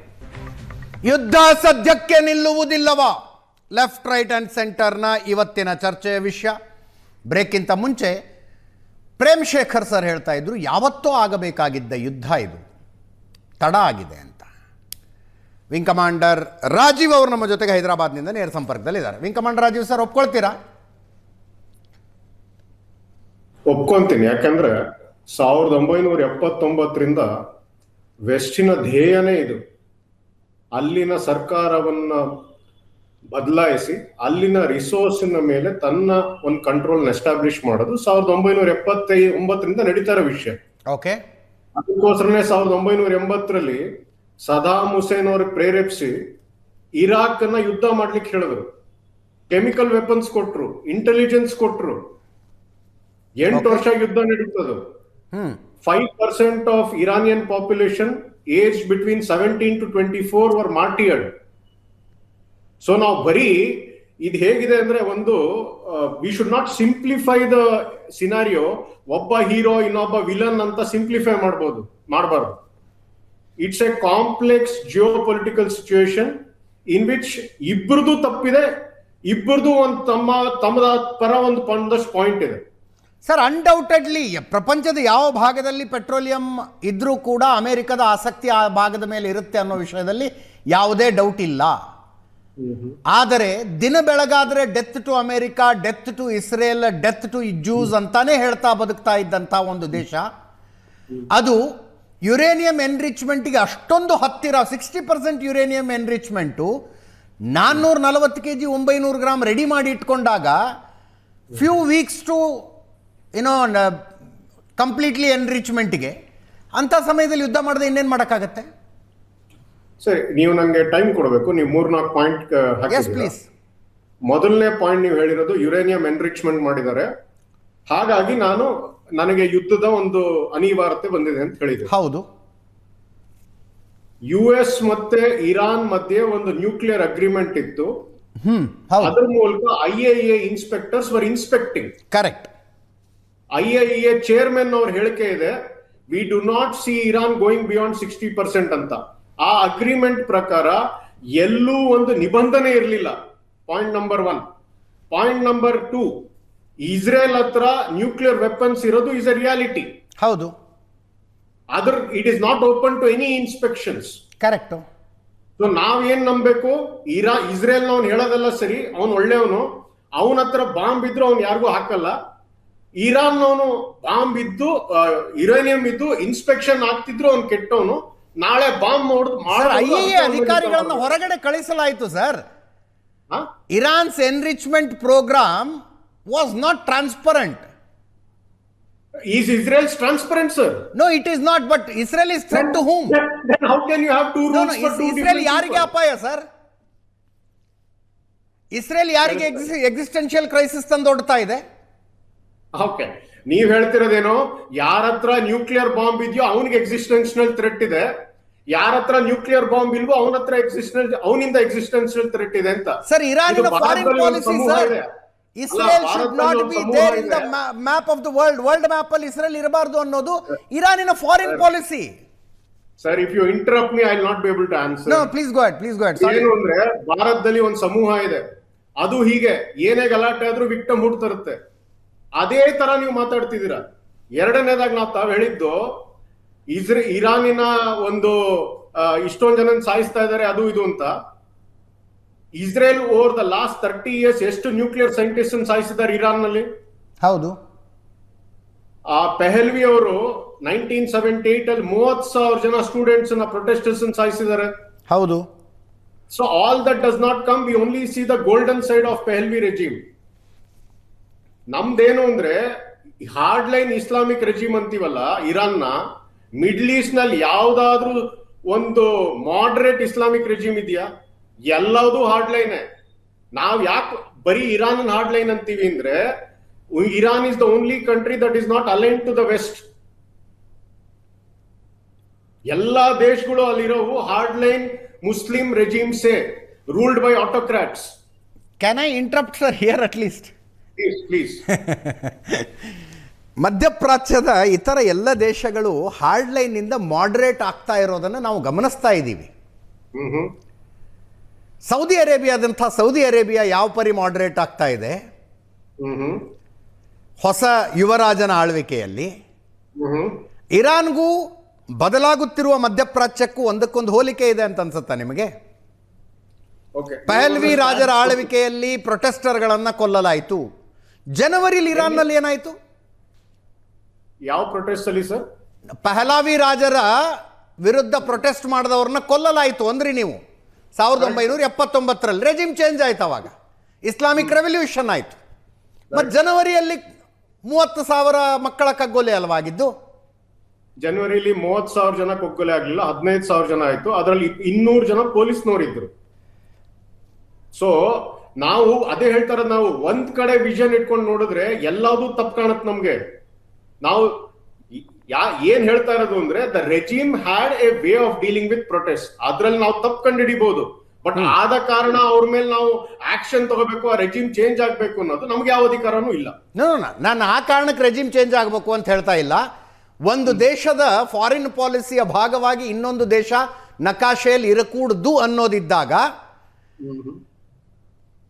ಯುದ್ಧ ಸದ್ಯಕ್ಕೆ ನಿಲ್ಲುವುದಿಲ್ಲವಾ? ಲೆಫ್ಟ್, ರೈಟ್ ಆ್ಯಂಡ್ ಸೆಂಟರ್ನ ಇವತ್ತಿನ ಚರ್ಚೆಯ ವಿಷಯ. ಬ್ರೇಕ್ಗಿಂತ ಮುಂಚೆ ಪ್ರೇಮ್ ಶೇಖರ್ ಸರ್ ಹೇಳ್ತಾ ಇದ್ರು, ಯಾವತ್ತೂ ಆಗಬೇಕಾಗಿದ್ದ ಯುದ್ಧ ಇದು, ತಡ ಆಗಿದೆ ಅಂತ. ವಿಂಗ್ ಕಮಾಂಡರ್ ರಾಜೀವ್ ಅವರು ನಮ್ಮ ಜೊತೆಗೆ ಹೈದರಾಬಾದ್ನಿಂದ ನೇರ ಸಂಪರ್ಕದಲ್ಲಿದ್ದಾರೆ. ವಿಂಗ್ ಕಮಾಂಡರ್ ರಾಜೀವ್ ಸರ್, ಒಪ್ಕೊಳ್ತೀರಾ? ಒಪ್ಕೊಂತೀನಿ. ಯಾಕಂದ್ರೆ 1979ರಿಂದ ವೆಸ್ಟಿನ ಧ್ಯೇಯನೇ ಇದು. ಅಲ್ಲಿನ ಸರ್ಕಾರವನ್ನ ಬದಲಾಯಿಸಿ ಅಲ್ಲಿನ ರಿಸೋರ್ಸಿನ ಮೇಲೆ ತನ್ನ ಒಂದು ಕಂಟ್ರೋಲ್ ಎಸ್ಟಾಬ್ಲಿಷ್ ಮಾಡೋದು 1979ರಿಂದ ನಡೀತಾ ಇರೋ ವಿಷಯ. ಓಕೆ, ಅದಕ್ಕೋಸ್ಕರನೇ 1980ರಲ್ಲಿ ಸದಾಮ್ ಹುಸೇನ್ ಅವ್ರಿಗೆ ಪ್ರೇರೇಪಿಸಿ ಇರಾಕ್ ಅನ್ನ ಯುದ್ಧ ಮಾಡ್ಲಿಕ್ಕೆ ಹೇಳಿದ್ರು. ಕೆಮಿಕಲ್ ವೆಪನ್ಸ್ ಕೊಟ್ರು, ಇಂಟೆಲಿಜೆನ್ಸ್ ಕೊಟ್ರು. 8 ವರ್ಷ ಯುದ್ಧ ನಡೀತದು. 5% of Iranian population age between 17 to 24 were martyred. So ನಾವು ಬರೀ ಇದು ಹೇಗಿದೆ ಅಂದ್ರೆ, ಒಂದು we should not simplify the scenario. ಒಬ್ಬ ಹೀರೋ ಇನ್ನೊಬ್ಬ ವಿಲನ್ ಅಂತ ಸಿಂಪ್ಲಿಫೈ ಮಾಡಬಾರ್ದು. It's a complex geopolitical situation in which ಇಬ್ಬರದು ತಪ್ಪಿದೆ, ಇಬ್ಬರದು ಒಂದು ತಮ್ಮದ ಪರ ಒಂದಷ್ಟು ಪಾಯಿಂಟ್ ಇದೆ. ಸರ್, ಅನ್ಡೌಟೆಡ್ಲಿ ಪ್ರಪಂಚದ ಯಾವ ಭಾಗದಲ್ಲಿ ಪೆಟ್ರೋಲಿಯಂ ಇದ್ರೂ ಕೂಡ ಅಮೆರಿಕದ ಆಸಕ್ತಿ ಆ ಭಾಗದ ಮೇಲೆ ಇರುತ್ತೆ ಅನ್ನೋ ವಿಷಯದಲ್ಲಿ ಯಾವುದೇ ಡೌಟ್ ಇಲ್ಲ. ಆದರೆ ದಿನ ಬೆಳಗಾದ್ರೆ death to America, death to Israel, death to Jews ಅಂತಾನೆ ಹೇಳ್ತಾ ಬದುಕ್ತಾ ಇದ್ದಂಥ ಒಂದು ದೇಶ, ಅದು ಯುರೇನಿಯಂ ಎನ್ರಿಚ್ಮೆಂಟ್ಗೆ ಅಷ್ಟೊಂದು ಹತ್ತಿರ. 60% ಯುರೇನಿಯಂ ಎನ್ರಿಚ್ಮೆಂಟು 440 kg 900 ಗ್ರಾಮ್ ರೆಡಿ ಮಾಡಿ ಇಟ್ಕೊಂಡಾಗ ಫ್ಯೂ ವೀಕ್ಸ್ ಟು ಕಂಪ್ಲೀಟ್ಲಿ ಎನ್ರಿಚ್ಮೆಂಟ್ಗೆ ಅಂಥ ಸಮಯದಲ್ಲಿ ಯುದ್ಧ ಮಾಡದೆ ಇನ್ನೇನು ಮಾಡೋಕ್ಕಾಗತ್ತೆ? ಸರಿ, ನೀವು ನಂಗೆ ಟೈಮ್ ಕೊಡಬೇಕು. ನೀವು 3-4 ಪಾಯಿಂಟ್ ಹಾಕಿ. ಮೊದಲನೇ ಪಾಯಿಂಟ್ ನೀವು ಹೇಳಿರೋದು ಯುರೇನಿಯಂ ಎನ್ರಿಚ್ಮೆಂಟ್ ಮಾಡಿದ್ದಾರೆ, ಹಾಗಾಗಿ ನನಗೆ ಯುದ್ಧದ ಒಂದು ಅನಿವಾರ್ಯತೆ ಬಂದಿದೆ ಅಂತ ಹೇಳಿದೆ. ಹೌದು. US ಮತ್ತೆ ಇರಾನ್ ಮಧ್ಯೆ ಒಂದು ನ್ಯೂಕ್ಲಿಯರ್ ಅಗ್ರಿಮೆಂಟ್ ಇತ್ತು. ಅದರ ಮೂಲಕ IAEA inspectors were inspecting. Correct. IAEA chairman ಅವ್ರ ಹೇಳಿಕೆ ಇದೆ, we do not see Iran going beyond 60% ಅಂತ. ಆ ಅಗ್ರಿಮೆಂಟ್ ಪ್ರಕಾರ ಎಲ್ಲೂ ಒಂದು ನಿಬಂಧನೆ ಇರಲಿಲ್ಲ. Point number 1. Point number 2, Israel ಹತ್ರ ನ್ಯೂಕ್ಲಿಯರ್ ವೆಪನ್ಸ್ ಇರೋದು ಇಸ್ ಅ ರಿಯಾಲಿಟಿ. ಹೌದು. It is not open to any inspections. Correct. So ನಾವೇನ್ ನಂಬಬೇಕು? ಇಸ್ರೇಲ್ ಅವ್ನು ಹೇಳೋದೆಲ್ಲ ಸರಿ, ಅವ್ನು ಒಳ್ಳೆಯವನು, ಅವನ ಹತ್ರ ಬಾಂಬ್ ಇದ್ರು ಅವ್ನು ಯಾರಿಗೂ ಹಾಕಲ್ಲ. ಇರಾನ್ ಅವನು ಬಾಂಬ್ ಇದ್ದು ಯುರೇನಿಯಂ ಇದ್ದು ಇನ್ಸ್ಪೆಕ್ಷನ್ ಆಗ್ತಿದ್ರು ಅವ್ನು ಕೆಟ್ಟವನು. ನಾಳೆ ಬಾಂಬ್ IAEA ಅಧಿಕಾರಿಗಳನ್ನು ಹೊರಗಡೆ ಕಳಿಸಲಾಯಿತು sir. Iran's enrichment program was not transparent. Is Israel transparent, sir? No, it is not. But Israel is threat to whom? Then how can you have two rules for two different? Israel ಯಾರಿಗೆ ಅಪಾಯ ಸರ್? ಇಸ್ರೇಲ್ ಯಾರಿಗೆ ಎಕ್ಸಿಸ್ಟೆನ್ಷಿಯಲ್ ಕ್ರೈಸಿಸ್ ತಂದೊಡ್ತಾ ಇದೆ? ಓಕೆ, ನೀವ್ ಹೇಳ್ತಿರೋದೇನೋ ಯಾರ ಹತ್ರ ನ್ಯೂಕ್ಲಿಯರ್ ಬಾಂಬ್ ಇದೆಯೋ ಅವನಿಗೆ ಎಕ್ಸಿಸ್ಟೆನ್ಷಿಯಲ್ ಥ್ರೆಟ್ ಇದೆ, ಯಾರ ಹತ್ರ ನ್ಯೂಕ್ಲಿಯರ್ ಬಾಂಬ್ ಇಲ್ವೋ ಅವನ ಹತ್ರ ಅವನಿಂದ ಎಕ್ಸಿಸ್ಟೆನ್ಷಿಯಲ್ ಥ್ರೆಟ್ ಇದೆ ಅಂತ. ಸರ್, ಇರಾನಿನ foreign policy sir, Israel should not be there in the map of the world map ಅಲ್ಲಿ ಇಸ್ರೇಲ್ ಇರಬಾರದು ಅನ್ನೋದು ಇರಾನಿನ foreign policy. Sir, if you interrupt me I will not be able to answer. No, please go ahead. ಏನು ಅಂದ್ರೆ, ಭಾರತದಲ್ಲಿ ಒಂದು ಸಮೂಹ ಇದೆ, ಅದು ಹೀಗೆ ಏನೇ ಗಲಾಟೆ ಆದ್ರೂ ವಿಕ್ಟಮ್ ಹುಡ್ತಿರುತ್ತೆ. ಅದೇ ತರ ನೀವು ಮಾತಾಡ್ತಿದ್ದೀರಾ. ಎರಡನೇದಾಗಿ ತಾವ್ ಹೇಳಿದ್ದು ಇರಾನಿನ ಒಂದು ಇಷ್ಟೊಂದು ಜನ ಸಾಯಿಸ್ತಾ ಇದ್ದಾರೆ ಅದು ಇದು ಅಂತ. Israel over the last 30 years ಎಷ್ಟು ನ್ಯೂಕ್ಲಿಯರ್ ಸೈಂಟಿಸ್ಟ್ ಸಾಯಿಸಿದ್ದಾರೆ ಇರಾನ್ ನಲ್ಲಿ? ಹೌದು. ಆ ಪೆಹಲ್ವಿ ಅವರು 1978 ಅಲ್ಲಿ 30,000 ಜನ ಸ್ಟೂಡೆಂಟ್ಸ್ ಪ್ರೊಟೆಸ್ಟರ್ಸ್ ಸಾಯಿಸಿದ್ದಾರೆ. ಹೌದು. So all that does not come, we only see the golden side of Pahlavi regime. ನಮ್ದೇನು ಅಂದ್ರೆ ಹಾರ್ಡ್ ಲೈನ್ ಇಸ್ಲಾಮಿಕ್ ರೆಜಿಮ್ ಅಂತೀವಲ್ಲ ಇರಾನ್ ನ, ಮಿಡ್ಲ್ ಈಸ್ಟ್ ನಲ್ಲಿ ಯಾವ್ದಾದ್ರೂ ಒಂದು ಮಾಡರೇಟ್ ಇಸ್ಲಾಮಿಕ್ ರೆಜಿಮ್ ಇದೆಯಾ? ಎಲ್ಲದೂ ಹಾರ್ಡ್ ಲೈನ್. ನಾವ್ ಯಾಕೆ ಬರೀ ಇರಾನ್ ಹಾರ್ಡ್ ಲೈನ್ ಅಂತೀವಿ ಅಂದ್ರೆ, Iran is the only country that is not align to the west. ಎಲ್ಲಾ ದೇಶಗಳು ಅಲ್ಲಿರೋವು ಹಾರ್ಡ್ ಲೈನ್ ಮುಸ್ಲಿಂ ರೆಜಿಮ್ಸೇ, ruled by autocrats. Can I interrupt sir here at least? Please. ಮಧ್ಯಪ್ರಾಚ್ಯದ ಇತರ ಎಲ್ಲ ದೇಶಗಳು ಹಾರ್ಡ್ ಲೈನ್ನಿಂದ ಮಾಡರೇಟ್ ಆಗ್ತಾ ಇರೋದನ್ನು ನಾವು ಗಮನಿಸ್ತಾ ಇದ್ದೀವಿ. ಸೌದಿ ಅರೇಬಿಯಾ ಯಾವ ಪರಿ ಮಾಡರೇಟ್ ಆಗ್ತಾ ಇದೆ ಹೊಸ ಯುವರಾಜನ ಆಳ್ವಿಕೆಯಲ್ಲಿ. ಇರಾನ್ಗೂ ಬದಲಾಗುತ್ತಿರುವ ಮಧ್ಯಪ್ರಾಚ್ಯಕ್ಕೂ ಒಂದಕ್ಕೊಂದು ಹೋಲಿಕೆ ಇದೆ ಅಂತ ಅನ್ಸುತ್ತಾ ನಿಮಗೆ? ಪಹಲ್ವಿ ರಾಜರ ಆಳ್ವಿಕೆಯಲ್ಲಿ ಪ್ರೊಟೆಸ್ಟರ್ಗಳನ್ನ ಕೊಲ್ಲಲಾಯಿತು. ಜನವರಿಲಿ ಇರಾನ್ನಲ್ಲಿ ಏನಾಯಿತು? ಯಾವ ಪ್ರೊಟೆಸ್ಟ್ ಅಲ್ಲಿ ಸರ್? ಪಹಲಾವಿ ರಾಜರ ವಿರುದ್ಧ ಪ್ರೊಟೆಸ್ಟ್ ಮಾಡಿದವ್ರನ್ನ ಕೊಲ್ಲಲಾಯಿತು ಅಂದ್ರಿ ನೀವು 1979ರಲ್ಲಿ. ರೆಜಿಮ್ ಚೇಂಜ್ ಆಯ್ತು, ಅವಾಗ ಇಸ್ಲಾಮಿಕ್ ರೆವಲ್ಯೂಷನ್ ಆಯಿತು. ಮತ್ತು ಜನವರಿಯಲ್ಲಿ 30,000 ಮಕ್ಕಳ ಕಗ್ಗೊಲೆ ಅಲ್ವಾಗಿದ್ದು? ಜನವರಿಲಿ 30,000 ಜನ ಕೊಗ್ಗೊಲೆ ಆಗ್ಲಿಲ್ಲ, 15,000 ಜನ ಆಯ್ತು. ಅದರಲ್ಲಿ 200 ಜನ ಪೊಲೀಸ್ನವರಿದ್ರು. ಸೊ ನಾವು ಅದೇ ಹೇಳ್ತಾರ, ನಾವು ಒಂದ್ ಕಡೆ ವಿಷನ್ ಇಟ್ಕೊಂಡು ನೋಡಿದ್ರೆ ಎಲ್ಲದೂ ತಪ್ಪು ಕಾಣುತ್ತೆ ನಮ್ಗೆ. ನಾವು ಏನ್ ಹೇಳ್ತಾ ಇರೋದು ಅಂದ್ರೆ, the regime had A way of dealing with protest. ಅದ್ರಲ್ಲಿ ನಾವು ತಪ್ಪು ಕಂಡುಹಿಡಿಬಹುದು, ಬಟ್ ಆದ ಕಾರಣ ಅವ್ರ ಮೇಲೆ ನಾವು ಆಕ್ಷನ್ ತಗೋಬೇಕು, ಆ ರೆಜಿಮ್ ಚೇಂಜ್ ಆಗ್ಬೇಕು ಅನ್ನೋದು ನಮ್ಗೆ ಯಾವ ಅಧಿಕಾರನೂ ಇಲ್ಲ. ನಾನು ಆ ಕಾರಣಕ್ಕೆ ರೆಜಿಮ್ ಚೇಂಜ್ ಆಗಬೇಕು ಅಂತ ಹೇಳ್ತಾ ಇಲ್ಲ. ಒಂದು ದೇಶದ ಫಾರಿನ್ ಪಾಲಿಸಿಯ ಭಾಗವಾಗಿ ಇನ್ನೊಂದು ದೇಶ ನಕಾಶೆಯಲ್ಲಿ ಇರಕೂಡದು ಅನ್ನೋದಿದ್ದಾಗ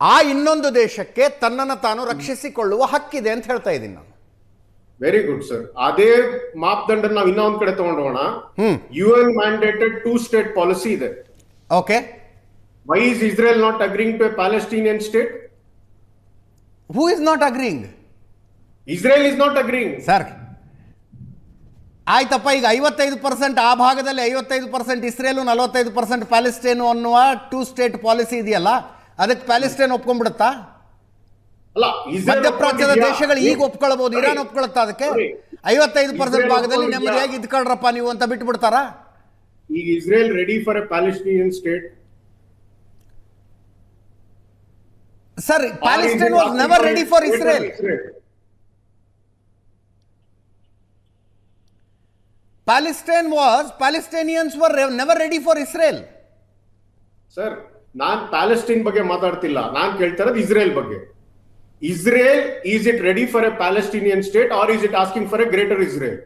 ಆ ಇನ್ನೊಂದು ದೇಶಕ್ಕೆ ತನ್ನನ್ನು ತಾನು ರಕ್ಷಿಸಿಕೊಳ್ಳುವ ಹಕ್ಕಿದೆ ಅಂತ ಹೇಳ್ತಾ ಇದ್ದೀನಿ ನಾನು. Very good sir. ಅದೇ ಮಾಪದಂಡ ನಾವು ಇನ್ನೊಂದ್ ಕಡೆ ತಗೊಂಡೋಣ. UN ಮ್ಯಾಂಡೇಟೆಡ್ 2 ಸ್ಟೇಟ್ ಪಾಲಿಸಿ ಇದೆ. Okay. Why is Israel not agreeing to a Palestinian state? Who is not agreeing? Israel is not agreeing. Sir ಆಯ್ತಪ್ಪ, ಈಗ 55% ಆ ಭಾಗದಲ್ಲಿ 55% ಇಸ್ರೇಲು, 45% ಪ್ಯಾಲೆಸ್ಟೈನು ಅನ್ನುವ 2 ಸ್ಟೇಟ್ ಪಾಲಿಸಿ ಇದೆಯಲ್ಲ, ಅದಕ್ಕೆ ಪ್ಯಾಲೆಸ್ಟೈನ್ ಒಪ್ಕೊಂಡ್ಬಿಡುತ್ತಾ? ಅಲ್ಲ, ಮಧ್ಯಪ್ರಾಚ್ಯದ ದೇಶಗಳು ಈಗ ಒಪ್ಕೊಳ್ಬಹುದು, ಇರಾನ್ ಒಪ್ಕೊಳುತ್ತಾ ಅದಕ್ಕೆ? 55% ಭಾಗದಲ್ಲಿ ನೆಮ್ಮದಿಯಾಗಿ ಇದ್ಕೊಳ್ರಪ್ಪ ನೀವು ಅಂತ ಬಿಟ್ಟು ಬಿಡ್ತಾರ? ಈಗ Israel ready for a Palestinian state? Sir, Palestine was never ready for Israel. Palestinians were never ready for Israel. Sir, ನಾನ್ ಪ್ಯಾಲೆಸ್ಟೈನ್ ಬಗ್ಗೆ ಮಾತಾಡ್ತಿಲ್ಲ, ನಾನ್ ಕೇಳ್ತಾ ಇರೋದು ಇಸ್ರೇಲ್ ಬಗ್ಗೆ. Israel, is it ready for a Palestinian state or is it asking for a greater Israel?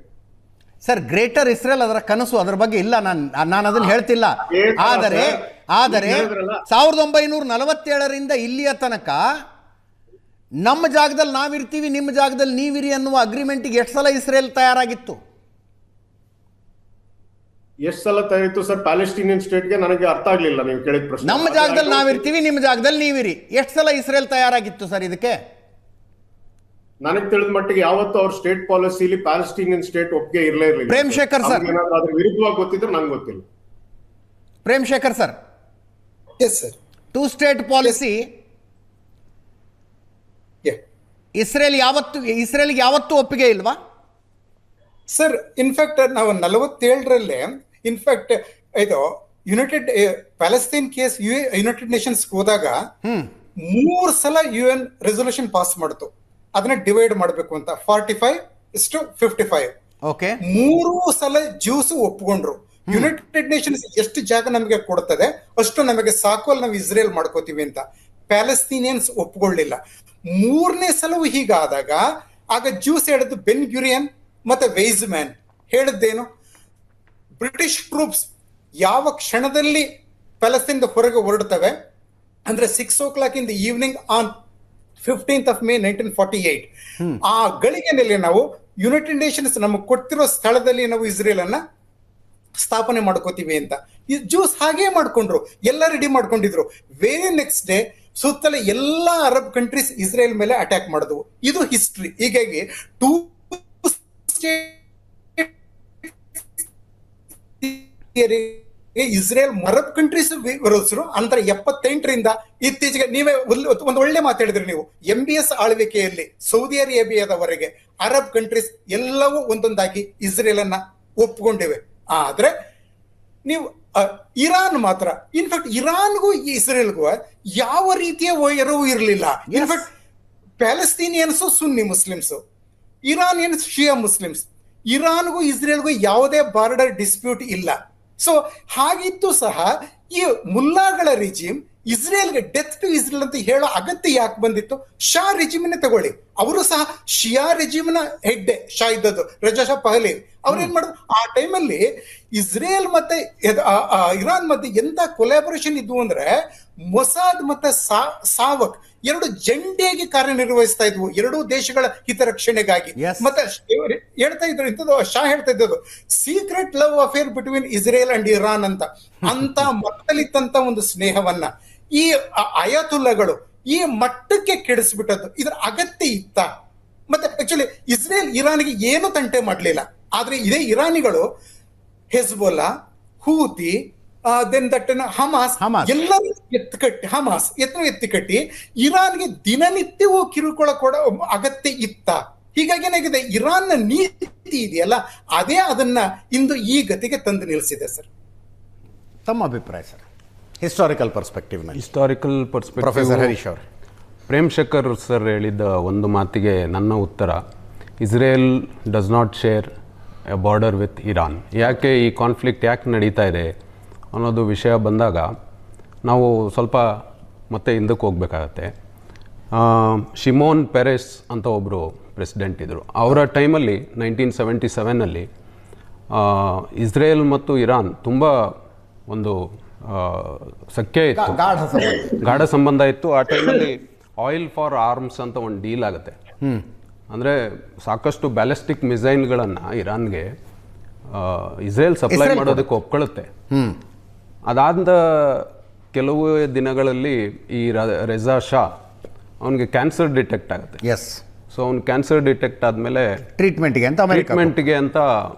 Sir, greater Israel ಅದರ ಕನಸು, ಅದರ ಬಗ್ಗೆ ಇಲ್ಲ, ನಾನು ಅದನ್ನು ಹೇಳ್ತಿಲ್ಲ. ಆದರೆ 1947ರಿಂದ ಇಲ್ಲಿಯ ತನಕ ನಮ್ಮ ಜಾಗದಲ್ಲಿ ನಾವಿರ್ತೀವಿ, ನಿಮ್ಮ ಜಾಗದಲ್ಲಿ ನೀವಿರಿ ಅನ್ನುವ ಅಗ್ರಿಮೆಂಟ್ಗೆ ಎಷ್ಟು ಸಲ ಇಸ್ರೇಲ್ ತಯಾರಾಗಿತ್ತು? ಎಷ್ಟು ಸಲ ತಯಾರಿತ್ತು ಸರ್ ಪ್ಯಾಲೆಸ್ಟೀನಿಯನ್ ಸ್ಟೇಟ್ಗೆ? ನನಗೆ ಅರ್ಥ ಆಗ್ಲಿಲ್ಲ ನೀವು ಕೇಳಿದ ಪ್ರಶ್ನೆ. ನಮ್ಮ ಜಾಗದಲ್ಲಿ ನಾವಿರ್ತೀವಿ, ನಿಮ್ಮ ಜಾಗದಲ್ಲಿ ನೀವಿರಿ, ಎಷ್ಟು ಸಲ ಇಸ್ರೇಲ್ ತಯಾರಾಗಿತ್ತು ಸರ್ ಇದಕ್ಕೆ? ನನಗೆ ತಿಳಿದ ಮಟ್ಟಿಗೆ ಯಾವತ್ತೂ ಅವ್ರ ಸ್ಟೇಟ್ ಪಾಲಿಸಿಲಿ ಪ್ಯಾಲೆಸ್ಟೀನಿಯನ್ ಸ್ಟೇಟ್ ಒಪ್ಪಿಗೆ ಇರಲೇ ಇರಲಿಲ್ಲ. ಪ್ರೇಮ್ ಶೇಖರ್ ಸರ್, ಅದ್ರ ವಿರುದ್ಧವಾಗಿ ಗೊತ್ತಿದ್ರೆ ನಂಗೆ ಗೊತ್ತಿಲ್ಲ. Prem Shekhar sir, yes sir, 2 state policy ಇಸ್ರೇಲ್ಗೆ ಯಾವತ್ತೂ ಒಪ್ಪಿಗೆ ಇಲ್ವಾ ಸರ್? ಇನ್ಫ್ಯಾಕ್ಟ್ ನಾವು 47ರಲ್ಲೇ ಇನ್ಫ್ಯಾಕ್ಟ್ ಇದು United Palestine case United Nations ಹೋದಾಗ 3 ಸಲ UN ರೆಸೊಲ್ಯೂಷನ್ ಪಾಸ್ ಮಾಡ್ತು, ಅದನ್ನ ಡಿವೈಡ್ ಮಾಡಬೇಕು ಅಂತ 45:55. ಓಕೆ. 3 ಸಲ ಜ್ಯೂಸ್ ಒಪ್ಕೊಂಡ್ರು. ಯುನೈಟೆಡ್ ನೇಷನ್ಸ್ ಎಷ್ಟು ಜಾಗ ನಮಗೆ ಕೊಡ್ತದೆ ಅಷ್ಟು ನಮಗೆ ಸಾಕು, ಅಲ್ಲಿ ನಾವು ಇಸ್ರೇಲ್ ಮಾಡ್ಕೋತೀವಿ ಅಂತ. ಪ್ಯಾಲೆಸ್ತೀನಿಯನ್ಸ್ ಒಪ್ಕೊಳ್ಳಿಲ್ಲ. 3ನೇ ಸಲವೂ ಹೀಗಾದಾಗ ಆಗ ಜ್ಯೂಸ್ ಹೇಳಿದ್ದು ಬೆನ್ ಗ್ಯೂರಿಯನ್ ಮತ್ತೆ ವೆಯ್ಸ್ಮ್ಯಾನ್ ಹೇಳಿದ್ದೇನು? ಬ್ರಿಟಿಷ್ ಟ್ರೂಪ್ಸ್ ಯಾವ ಕ್ಷಣದಲ್ಲಿ ಪ್ಯಾಲೆಸ್ತೀನ್ ಹೊರಗೆ ಹೊರಡ್ತವೆ ಅಂದ್ರೆ 6 o'clock in the evening on 15th of May 1948 ಆ ಗಳಿಗೆನಲ್ಲಿ ನಾವು ಯುನೈಟೆಡ್ ನೇಷನ್ಸ್ ನಮಗೆ ಕೊಡ್ತಿರೋ ಸ್ಥಳದಲ್ಲಿ ನಾವು ಇಸ್ರೇಲ್ ಅನ್ನ ಸ್ಥಾಪನೆ ಮಾಡ್ಕೋತೀವಿ ಅಂತ. ಈ ಜ್ಯೂಸ್ ಹಾಗೇ ಮಾಡ್ಕೊಂಡ್ರು, ಎಲ್ಲ ರೆಡಿ ಮಾಡ್ಕೊಂಡಿದ್ರು. ವೆರಿ ನೆಕ್ಸ್ಟ್ ಡೇ ಸುತ್ತಲೇ ಎಲ್ಲ ಅರಬ್ ಕಂಟ್ರೀಸ್ ಇಸ್ರೇಲ್ ಮೇಲೆ ಅಟ್ಯಾಕ್ ಮಾಡಿದ್ವು. ಇದು ಹಿಸ್ಟ್ರಿ. ಹೀಗಾಗಿ ಟೂ ಇಸ್ರೇಲ್ ಅರಬ್ ಕಂಟ್ರೀಸ್ ವಿರೋಧಿಸರು. ಅಂತರ 78ರಿಂದ ಇತ್ತೀಚೆಗೆ ನೀವೇ ಒಂದು ಒಳ್ಳೆ ಮಾತಾಡಿದ್ರಿ ನೀವು. MBS ಆಳ್ವಿಕೆಯಲ್ಲಿ ಸೌದಿ ಅರೇಬಿಯಾದವರೆಗೆ ಅರಬ್ ಕಂಟ್ರೀಸ್ ಎಲ್ಲವೂ ಒಂದೊಂದಾಗಿ ಇಸ್ರೇಲ್ ಅನ್ನ ಒಪ್ಕೊಂಡಿವೆ. ಆದ್ರೆ ನೀವು ಇರಾನ್ ಮಾತ್ರ, ಇನ್ಫ್ಯಾಕ್ಟ್ ಇರಾನ್ಗೂ ಇಸ್ರೇಲ್ಗೂ ಯಾವ ರೀತಿಯ ವೈರವೂ ಇರಲಿಲ್ಲ. ಇನ್ಫ್ಯಾಕ್ಟ್ ಪ್ಯಾಲೆಸ್ತೀನಿಯನ್ಸ್ ಸುನ್ನಿ ಮುಸ್ಲಿಮ್ಸ್, ಇರಾನಿಯನ್ಸ್ ಶಿಯಾ ಮುಸ್ಲಿಮ್ಸ್. ಇರಾನ್ಗೂ ಇಸ್ರೇಲ್ಗೂ ಯಾವುದೇ ಬಾರ್ಡರ್ ಡಿಸ್ಪ್ಯೂಟ್ ಇಲ್ಲ. ಸೊ ಹಾಗಿದ್ದು ಸಹ ಈ ಮುಲ್ಲಾಗಳ ರಿಜಿಮ್ ಇಸ್ರೇಲ್ಗೆ ಡೆತ್ ಟು ಇಸ್ರೇಲ್ ಅಂತ ಹೇಳೋ ಅಗತ್ಯ ಯಾಕೆ ಬಂದಿತ್ತು? ಶಾ ರಿಜಿಮ್ನೇ ತಗೊಳ್ಳಿ, ಅವರು ಸಹ ಶಿಯಾ ರಿಜಿಮ್ನ ಹೆಡ್ ಶಾ ಇದ್ದದ್ದು, ರಜಾ ಶಾ ಪಹಲೇವಿ. ಅವ್ರು ಏನ್ ಮಾಡಿದ್ರು ಆ ಟೈಮಲ್ಲಿ ಇಸ್ರೇಲ್ ಮತ್ತೆ ಇರಾನ್ ಮಧ್ಯೆ ಎಂತ ಕೊಲಾಬರೇಷನ್ ಇದ್ವು ಅಂದ್ರೆ ಮೊಸಾದ್ ಮತ್ತೆ ಸಾವಕ್ ಎರಡು ಜಂಟಿಯಾಗಿ ಕಾರ್ಯನಿರ್ವಹಿಸ್ತಾ ಇದ್ವು ಎರಡೂ ದೇಶಗಳ ಹಿತರಕ್ಷಣೆಗಾಗಿ. ಮತ್ತೆ ಹೇಳ್ತಾ ಇದ್ರು ಇಂಥದ್ದು, ಶಾ ಹೇಳ್ತಾ ಇದ್ದದ್ದು secret love affair between Israel and Iran ಅಂತ. ಅಂತ ಮಟ್ಟದಲ್ಲಿತ್ತಂತ ಒಂದು ಸ್ನೇಹವನ್ನ ಈ ಅಯಾತುಲ್ಲಗಳು ಈ ಮಟ್ಟಕ್ಕೆ ಕೆಡಿಸ್ಬಿಟ್ಟದ್ದು. ಇದರ ಅಗತ್ಯ ಇತ್ತ? ಮತ್ತೆ ಆಕ್ಚುಲಿ ಇಸ್ರೇಲ್ ಇರಾನ್ಗೆ ಏನು ತಂಟೆ ಮಾಡ್ಲಿಲ್ಲ. ಆದ್ರೆ ಇದೇ ಇರಾನಿಗಳು ಹೆಜ್ಬೊಲ್ಲಾ, ಹೂತಿ, ದೆನ್ ದಟ್ ಹಮಾಸ್ ಎಲ್ಲರೂ ಎತ್ತಿಕಟ್ಟಿ ಇರಾನ್ಗೆ ದಿನನಿತ್ಯವೂ ಕಿರುಕುಳ ಕೊಡೋ ಅಗತ್ಯ ಇತ್ತ? ಹೀಗಾಗಿ ಏನಾಗಿದೆ, ಇರಾನ್ನ ನೀತಿ ಇದೆಯಲ್ಲ ಅದೇ ಅದನ್ನ ಇಂದು ಈ ಗತಿಗೆ ತಂದು ನಿಲ್ಲಿಸಿದೆ. ಸರ್, ತಮ್ಮ ಅಭಿಪ್ರಾಯ sir, historical perspective professor Harish ಅವರು. ಪ್ರೇಮ್ ಶೇಖರ್ ಸರ್ ಹೇಳಿದ್ದ ಒಂದು ಮಾತಿಗೆ ನನ್ನ ಉತ್ತರ, Israel does not share A border with Iran. ಯಾಕೆ ಈ ಕಾನ್ಫ್ಲಿಕ್ಟ್ ಯಾಕೆ ನಡೀತಾ ಇದೆ ಅನ್ನೋದು ವಿಷಯ ಬಂದಾಗ ನಾವು ಸ್ವಲ್ಪ ಮತ್ತೆ ಹಿಂದಕ್ಕೆ ಹೋಗ್ಬೇಕಾಗತ್ತೆ. ಶಿಮೋನ್ ಪೆರೆಸ್ ಅಂತ ಒಬ್ಬರು ಪ್ರೆಸಿಡೆಂಟ್ ಇದ್ದರು. ಅವರ ಟೈಮಲ್ಲಿ 1977ನಲ್ಲಿ ಇಸ್ರೇಲ್ ಮತ್ತು ಇರಾನ್ ತುಂಬ ಒಂದು ಸಖ್ಯ ಇತ್ತು, ಗಾಢ ಸಂಬಂಧ ಇತ್ತು. ಆ ಟೈಮಲ್ಲಿ ಆಯಿಲ್ ಫಾರ್ ಆರ್ಮ್ಸ್ ಅಂತ ಒಂದು ಡೀಲ್ ಆಗುತ್ತೆ. ಅಂದರೆ ಸಾಕಷ್ಟು ಬ್ಯಾಲಿಸ್ಟಿಕ್ ಮಿಸೈಲ್ಗಳನ್ನು ಇರಾನ್ಗೆ ಇಸ್ರೇಲ್ ಸಪ್ಲೈ ಮಾಡೋದಕ್ಕೆ ಒಪ್ಕೊಳ್ಳುತ್ತೆ. ಅದಾದ ಕೆಲವು ದಿನಗಳಲ್ಲಿ ಈ ರೆಜಾ ಶಾ ಅವನಿಗೆ ಕ್ಯಾನ್ಸರ್ ಡಿಟೆಕ್ಟ್ ಆಗುತ್ತೆ. ಸೊ ಅವ್ನು ಕ್ಯಾನ್ಸರ್ ಡಿಟೆಕ್ಟ್ ಆದಮೇಲೆ ಟ್ರೀಟ್ಮೆಂಟ್ಗೆ ಅಂತ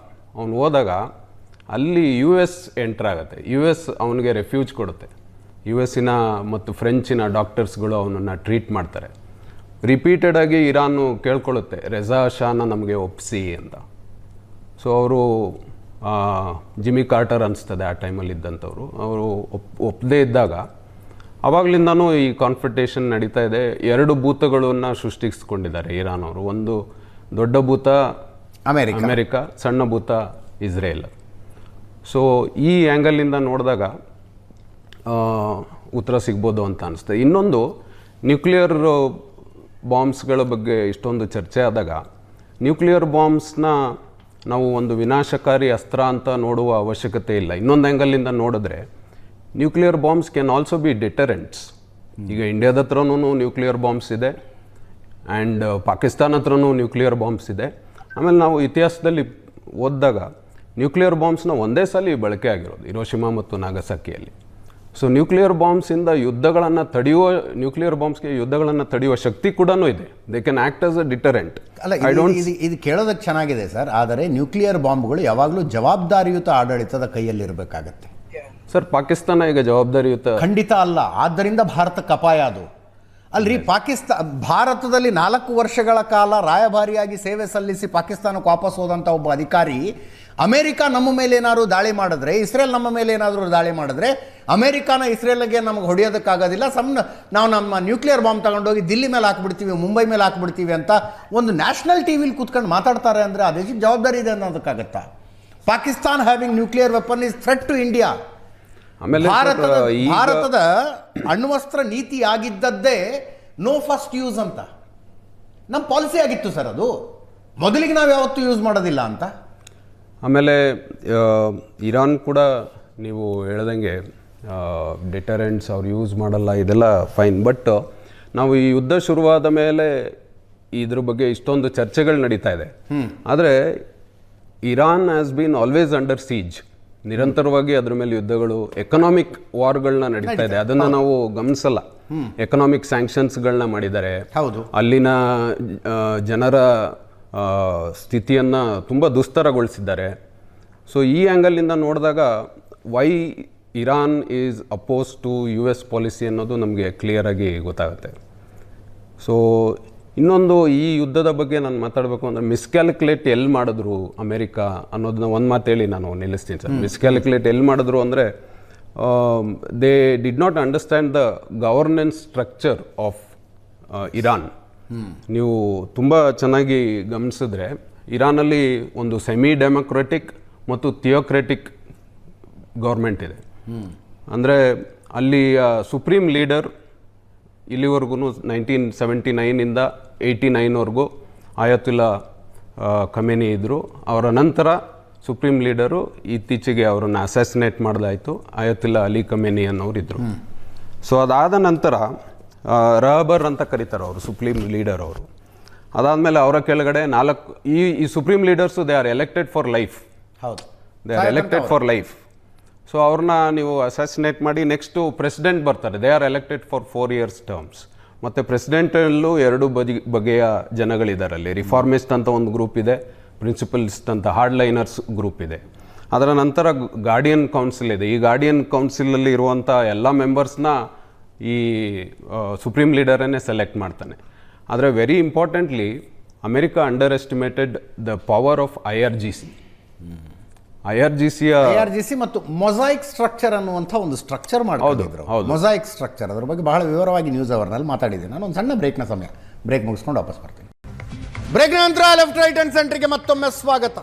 ಅವ್ನು ಹೋದಾಗ ಅಲ್ಲಿ US ಎಂಟರ್ ಆಗುತ್ತೆ. US ಅವನಿಗೆ ರೆಫ್ಯೂಜ್ ಕೊಡುತ್ತೆ. US ಮತ್ತು ಫ್ರೆಂಚಿನ ಡಾಕ್ಟರ್ಸ್ಗಳು ಅವನನ್ನು ಟ್ರೀಟ್ ಮಾಡ್ತಾರೆ. ರಿಪೀಟೆಡಾಗಿ ಇರಾನು ಕೇಳ್ಕೊಳ್ಳುತ್ತೆ ರೆಜಾ ಶಾನ ನಮಗೆ ಒಪ್ಪಿಸಿ ಅಂತ. ಸೊ ಅವರು ಜಿಮ್ಮಿ ಕಾರ್ಟರ್ ಅನಿಸ್ತದೆ ಆ ಟೈಮಲ್ಲಿ ಇದ್ದಂಥವ್ರು, ಅವರು ಒಪ್ಪದೇ ಇದ್ದಾಗ ಆವಾಗಲಿಂದನೂ ಈ ಕಾನ್ಫ್ರಂಟೇಷನ್ ನಡೀತಾ ಇದೆ. ಎರಡು ಭೂತಗಳನ್ನು ಸೃಷ್ಟಿಸ್ಕೊಂಡಿದ್ದಾರೆ ಇರಾನ್ ಅವರು. ಒಂದು ದೊಡ್ಡ ಭೂತ ಅಮೆರಿಕ, ಸಣ್ಣ ಭೂತ ಇಸ್ರೇಲ್. ಸೊ ಈ ಆ್ಯಂಗಲಿಂದ ನೋಡಿದಾಗ ಉತ್ತರ ಸಿಗ್ಬೋದು ಅಂತ ಅನಿಸ್ತದೆ. ಇನ್ನೊಂದು, ನ್ಯೂಕ್ಲಿಯರ್ ಬಾಂಬ್ಸ್ಗಳ ಬಗ್ಗೆ ಇಷ್ಟೊಂದು ಚರ್ಚೆ ಆದಾಗ ನ್ಯೂಕ್ಲಿಯರ್ ಬಾಂಬ್ಸ್ನ ನಾವು ಒಂದು ವಿನಾಶಕಾರಿ ಅಸ್ತ್ರ ಅಂತ ನೋಡುವ ಅವಶ್ಯಕತೆ ಇಲ್ಲ. ಇನ್ನೊಂದು ಆ್ಯಂಗಲಿಂದ ನೋಡಿದ್ರೆ nuclear bombs can also be deterrents. ಈಗ ಇಂಡಿಯಾದ ಹತ್ರನೂ ನ್ಯೂಕ್ಲಿಯರ್ ಬಾಂಬ್ಸ್ ಇದೆ ಆ್ಯಂಡ್ ಪಾಕಿಸ್ತಾನ ಹತ್ರನೂ ನ್ಯೂಕ್ಲಿಯರ್ ಬಾಂಬ್ಸ್ ಇದೆ. ಆಮೇಲೆ ನಾವು ಇತಿಹಾಸದಲ್ಲಿ ಓದಿದಾಗ ನ್ಯೂಕ್ಲಿಯರ್ ಬಾಂಬ್ಸ್ನ ಒಂದೇ ಸಲ ಬಳಕೆ ಆಗಿರೋದು ಹಿರೋಶಿಮಾ ಮತ್ತು ನಾಗಸಾಕಿಯಲ್ಲಿ. ಸೊ ನ್ಯೂಕ್ಲಿಯರ್ ಬಾಂಬ್ಸಿಂದ ಯುದ್ಧಗಳನ್ನು ತಡೆಯುವ, ನ್ಯೂಕ್ಲಿಯರ್ ಬಾಂಬ್ಸ್ಗೆ ಯುದ್ಧಗಳನ್ನು ತಡೆಯುವ ಶಕ್ತಿ ಕೂಡ ಇದೆ. They can act as a deterrent. ಅಲ್ಲ, ಇದು ಕೇಳೋದಕ್ಕೆ ಚೆನ್ನಾಗಿದೆ ಸರ್, ಆದರೆ ನ್ಯೂಕ್ಲಿಯರ್ ಬಾಂಬ್ಗಳು ಯಾವಾಗಲೂ ಜವಾಬ್ದಾರಿಯುತ ಆಡಳಿತದ ಕೈಯಲ್ಲಿರಬೇಕಾಗತ್ತೆ. ಸರ್, ಪಾಕಿಸ್ತಾನ ಈಗ ಜವಾಬ್ದಾರಿಯುತ ಖಂಡಿತ ಅಲ್ಲ. ಆದ್ದರಿಂದ ಭಾರತಕ್ಕೆ ಅಪಾಯ ಅದು. ಅಲ್ರಿ, ಭಾರತದಲ್ಲಿ 4 ವರ್ಷಗಳ ಕಾಲ ರಾಯಭಾರಿಯಾಗಿ ಸೇವೆ ಸಲ್ಲಿಸಿ ಪಾಕಿಸ್ತಾನಕ್ಕೆ ವಾಪಸ್ ಹೋದಂಥ ಒಬ್ಬ ಅಧಿಕಾರಿ ಅಮೆರಿಕ ನಮ್ಮ ಮೇಲೆ ಏನಾದರೂ ದಾಳಿ ಮಾಡಿದ್ರೆ, ಇಸ್ರೇಲ್ ನಮ್ಮ ಮೇಲೆ ಏನಾದರೂ ದಾಳಿ ಮಾಡಿದ್ರೆ, ಅಮೆರಿಕಾನ ಇಸ್ರೇಲ್ಗೆ ನಮಗೆ ಹೊಡೆಯೋದಕ್ಕಾಗೋದಿಲ್ಲ, ನಾವು ನಮ್ಮ ನ್ಯೂಕ್ಲಿಯರ್ ಬಾಂಬ್ ತಗೊಂಡೋಗಿ ದಿಲ್ಲಿ ಮೇಲೆ ಹಾಕ್ಬಿಡ್ತೀವಿ, ಮುಂಬೈ ಮೇಲೆ ಹಾಕ್ಬಿಡ್ತೀವಿ ಅಂತ ಒಂದು ನ್ಯಾಷನಲ್ ಟಿವಿಲಿ ಕೂತ್ಕೊಂಡು ಮಾತಾಡ್ತಾರೆ ಅಂದರೆ ಆ ದೇಶಕ್ಕೆ ಜವಾಬ್ದಾರಿ ಇದೆ ಅನ್ನೋದಕ್ಕಾಗತ್ತಾ? Pakistan having nuclear weapon is threat to India. ಭಾರತದ ಅಣ್ವಸ್ತ್ರ ನೀತಿ ಆಗಿದ್ದದ್ದೇ ನೋ ಫಸ್ಟ್ ಯೂಸ್ ಅಂತ ನಮ್ಮ ಪಾಲಿಸಿ ಆಗಿತ್ತು ಸರ್. ಅದು ಮೊದಲಿಗೆ ನಾವು ಯಾವತ್ತೂ ಯೂಸ್ ಮಾಡೋದಿಲ್ಲ ಅಂತ. ಆಮೇಲೆ ಇರಾನ್ ಕೂಡ ನೀವು ಹೇಳ್ದಂಗೆ ಡಿಟರೆಂಟ್ಸ್ ಅವ್ರು ಯೂಸ್ ಮಾಡಲ್ಲ, ಇದೆಲ್ಲ ಫೈನ್. ಬಟ್ ನಾವು ಈ ಯುದ್ಧ ಶುರುವಾದ ಮೇಲೆ ಇದ್ರ ಬಗ್ಗೆ ಇಷ್ಟೊಂದು ಚರ್ಚೆಗಳು ನಡೀತಾ ಇದೆ. ಆದರೆ Iran has been always under seize. ನಿರಂತರವಾಗಿ ಅದ್ರ ಮೇಲೆ ಯುದ್ಧಗಳು, ಎಕನಾಮಿಕ್ ವಾರ್ಗಳನ್ನ ನಡೀತಾ ಇದೆ. ಅದನ್ನ ನಾವು ಗಮನಿಸಲ್ಲ. ಎಕನಾಮಿಕ್ ಸ್ಯಾಂಕ್ಷನ್ಸ್ಗಳನ್ನ ಮಾಡಿದ್ದಾರೆ. ಹೌದು. ಅಲ್ಲಿನ ಜನರ ಸ್ಥಿತಿಯನ್ನ ತುಂಬ ದುಸ್ತರಗೊಳಿಸಿದ್ದಾರೆ. ಸೊ ಈ ಆ್ಯಂಗಲಿಂದ ನೋಡಿದಾಗ why Iran is oppose to US policy ಅನ್ನೋದು ನಮಗೆ ಕ್ಲಿಯರಾಗಿ ಗೊತ್ತಾಗುತ್ತೆ. ಸೊ ಇನ್ನೊಂದು, ಈ ಯುದ್ಧದ ಬಗ್ಗೆ ನಾನು ಮಾತಾಡಬೇಕು ಅಂದರೆ ಮಿಸ್ಕ್ಯಾಲ್ಕುಲೇಟ್ ಎಲ್ಲಿ ಮಾಡಿದ್ರು ಅಮೇರಿಕಾ ಅನ್ನೋದನ್ನ ಒಂದು ಮಾತು ಹೇಳಿ ನಾನು ನಿಲ್ಲಿಸ್ತೀನಿ ಸರ್. ಮಿಸ್ಕ್ಯಾಲ್ಕುಲೇಟ್ ಎಲ್ಲಿ ಮಾಡಿದ್ರು ಅಂದರೆ they did not understand the governance structure of Iran. ನೀವು ತುಂಬ ಚೆನ್ನಾಗಿ ಗಮನಿಸಿದ್ರೆ ಇರಾನಲ್ಲಿ ಒಂದು ಸೆಮಿ ಡೆಮೊಕ್ರೆಟಿಕ್ ಮತ್ತು ಥಿಯೋಕ್ರೆಟಿಕ್ ಗೌರ್ಮೆಂಟ್ ಇದೆ. ಅಂದರೆ ಅಲ್ಲಿ ಸುಪ್ರೀಂ ಲೀಡರ್ ಇಲ್ಲಿವರೆಗೂ 1979ಇಂದ 89ವರೆಗೂ ಆಯತುಲ್ಲಾ ಖಮೇನಿ ಇದ್ದರು. ಅವರ ನಂತರ ಸುಪ್ರೀಂ ಲೀಡರು ಇತ್ತೀಚೆಗೆ ಅವರನ್ನು ಅಸ್ಯಾಸಿನೇಟ್ ಮಾಡಲಾಯಿತು, ಆಯತುಲ್ಲಾ ಅಲಿ ಖಮೇನಿ ಅನ್ನೋರು ಇದ್ದರು. ಸೊ ಅದಾದ ನಂತರ ರಹಬರ್ ಅಂತ ಕರೀತಾರೆ ಅವರು, ಸುಪ್ರೀಂ ಲೀಡರ್ ಅವರು. ಅದಾದಮೇಲೆ ಅವರ ಕೆಳಗಡೆ ಈ supreme leaders they are elected for life. ಹೌದು, they are elected for life. So ಅವ್ರನ್ನ ನೀವು ಅಸಾಸಿನೇಟ್ ಮಾಡಿ ನೆಕ್ಸ್ಟು ಪ್ರೆಸಿಡೆಂಟ್ ಬರ್ತಾರೆ. They are elected for 4 years terms. ಮತ್ತು ಪ್ರೆಸಿಡೆಂಟಲ್ಲೂ 2 ಬಗೆಯ ಜನಗಳಿದ್ದಾರೆ ಅಲ್ಲಿ. ರಿಫಾರ್ಮಿಸ್ಟ್ ಅಂತ ಒಂದು ಗ್ರೂಪ್ ಇದೆ, ಪ್ರಿನ್ಸಿಪಲಿಸ್ಟ್ ಅಂತ ಹಾರ್ಡ್ ಲೈನರ್ಸ್ ಗ್ರೂಪ್ ಇದೆ. ಅದರ ನಂತರ ಗಾರ್ಡಿಯನ್ ಕೌನ್ಸಿಲ್ ಇದೆ. ಈ ಗಾರ್ಡಿಯನ್ ಕೌನ್ಸಿಲಲ್ಲಿ ಇರುವಂಥ ಎಲ್ಲ ಮೆಂಬರ್ಸ್ನ ಈ ಸುಪ್ರೀಂ ಲೀಡರನ್ನೇ ಸೆಲೆಕ್ಟ್ ಮಾಡ್ತಾನೆ. ಆದರೆ very importantly America under estimated the power of IRGC. IRGC ಮತ್ತು ಮೊಸಾಯಿಕ್ ಸ್ಟ್ರಕ್ಚರ್ ಅನ್ನುವಂಥ ಒಂದು ಸ್ಟ್ರಕ್ಚರ್ ಮಾಡಿದ್ರು. ಮೊಸಾಯಿಕ್ ಸ್ಟ್ರಕ್ಚರ್, ಅದ್ರ ಬಗ್ಗೆ ಬಹಳ ವಿವರವಾಗಿ ನ್ಯೂಸ್ ಅವರ್ನಲ್ಲಿ ಮಾತಾಡಿದ್ದೀನಿ ನಾನು. ಒಂದು ಸಣ್ಣ ಬ್ರೇಕ್ನ ಸಮಯ, ಬ್ರೇಕ್ ಮುಗಿಸ್ಕೊಂಡು ವಾಪಸ್ ಬರ್ತೀನಿ. ಬ್ರೇಕ್ ನಂತರ ಲೆಫ್ಟ್ ರೈಟ್ ಅಂಡ್ ಸೆಂಟ್ರಿಗೆ ಮತ್ತೊಮ್ಮೆ ಸ್ವಾಗತ.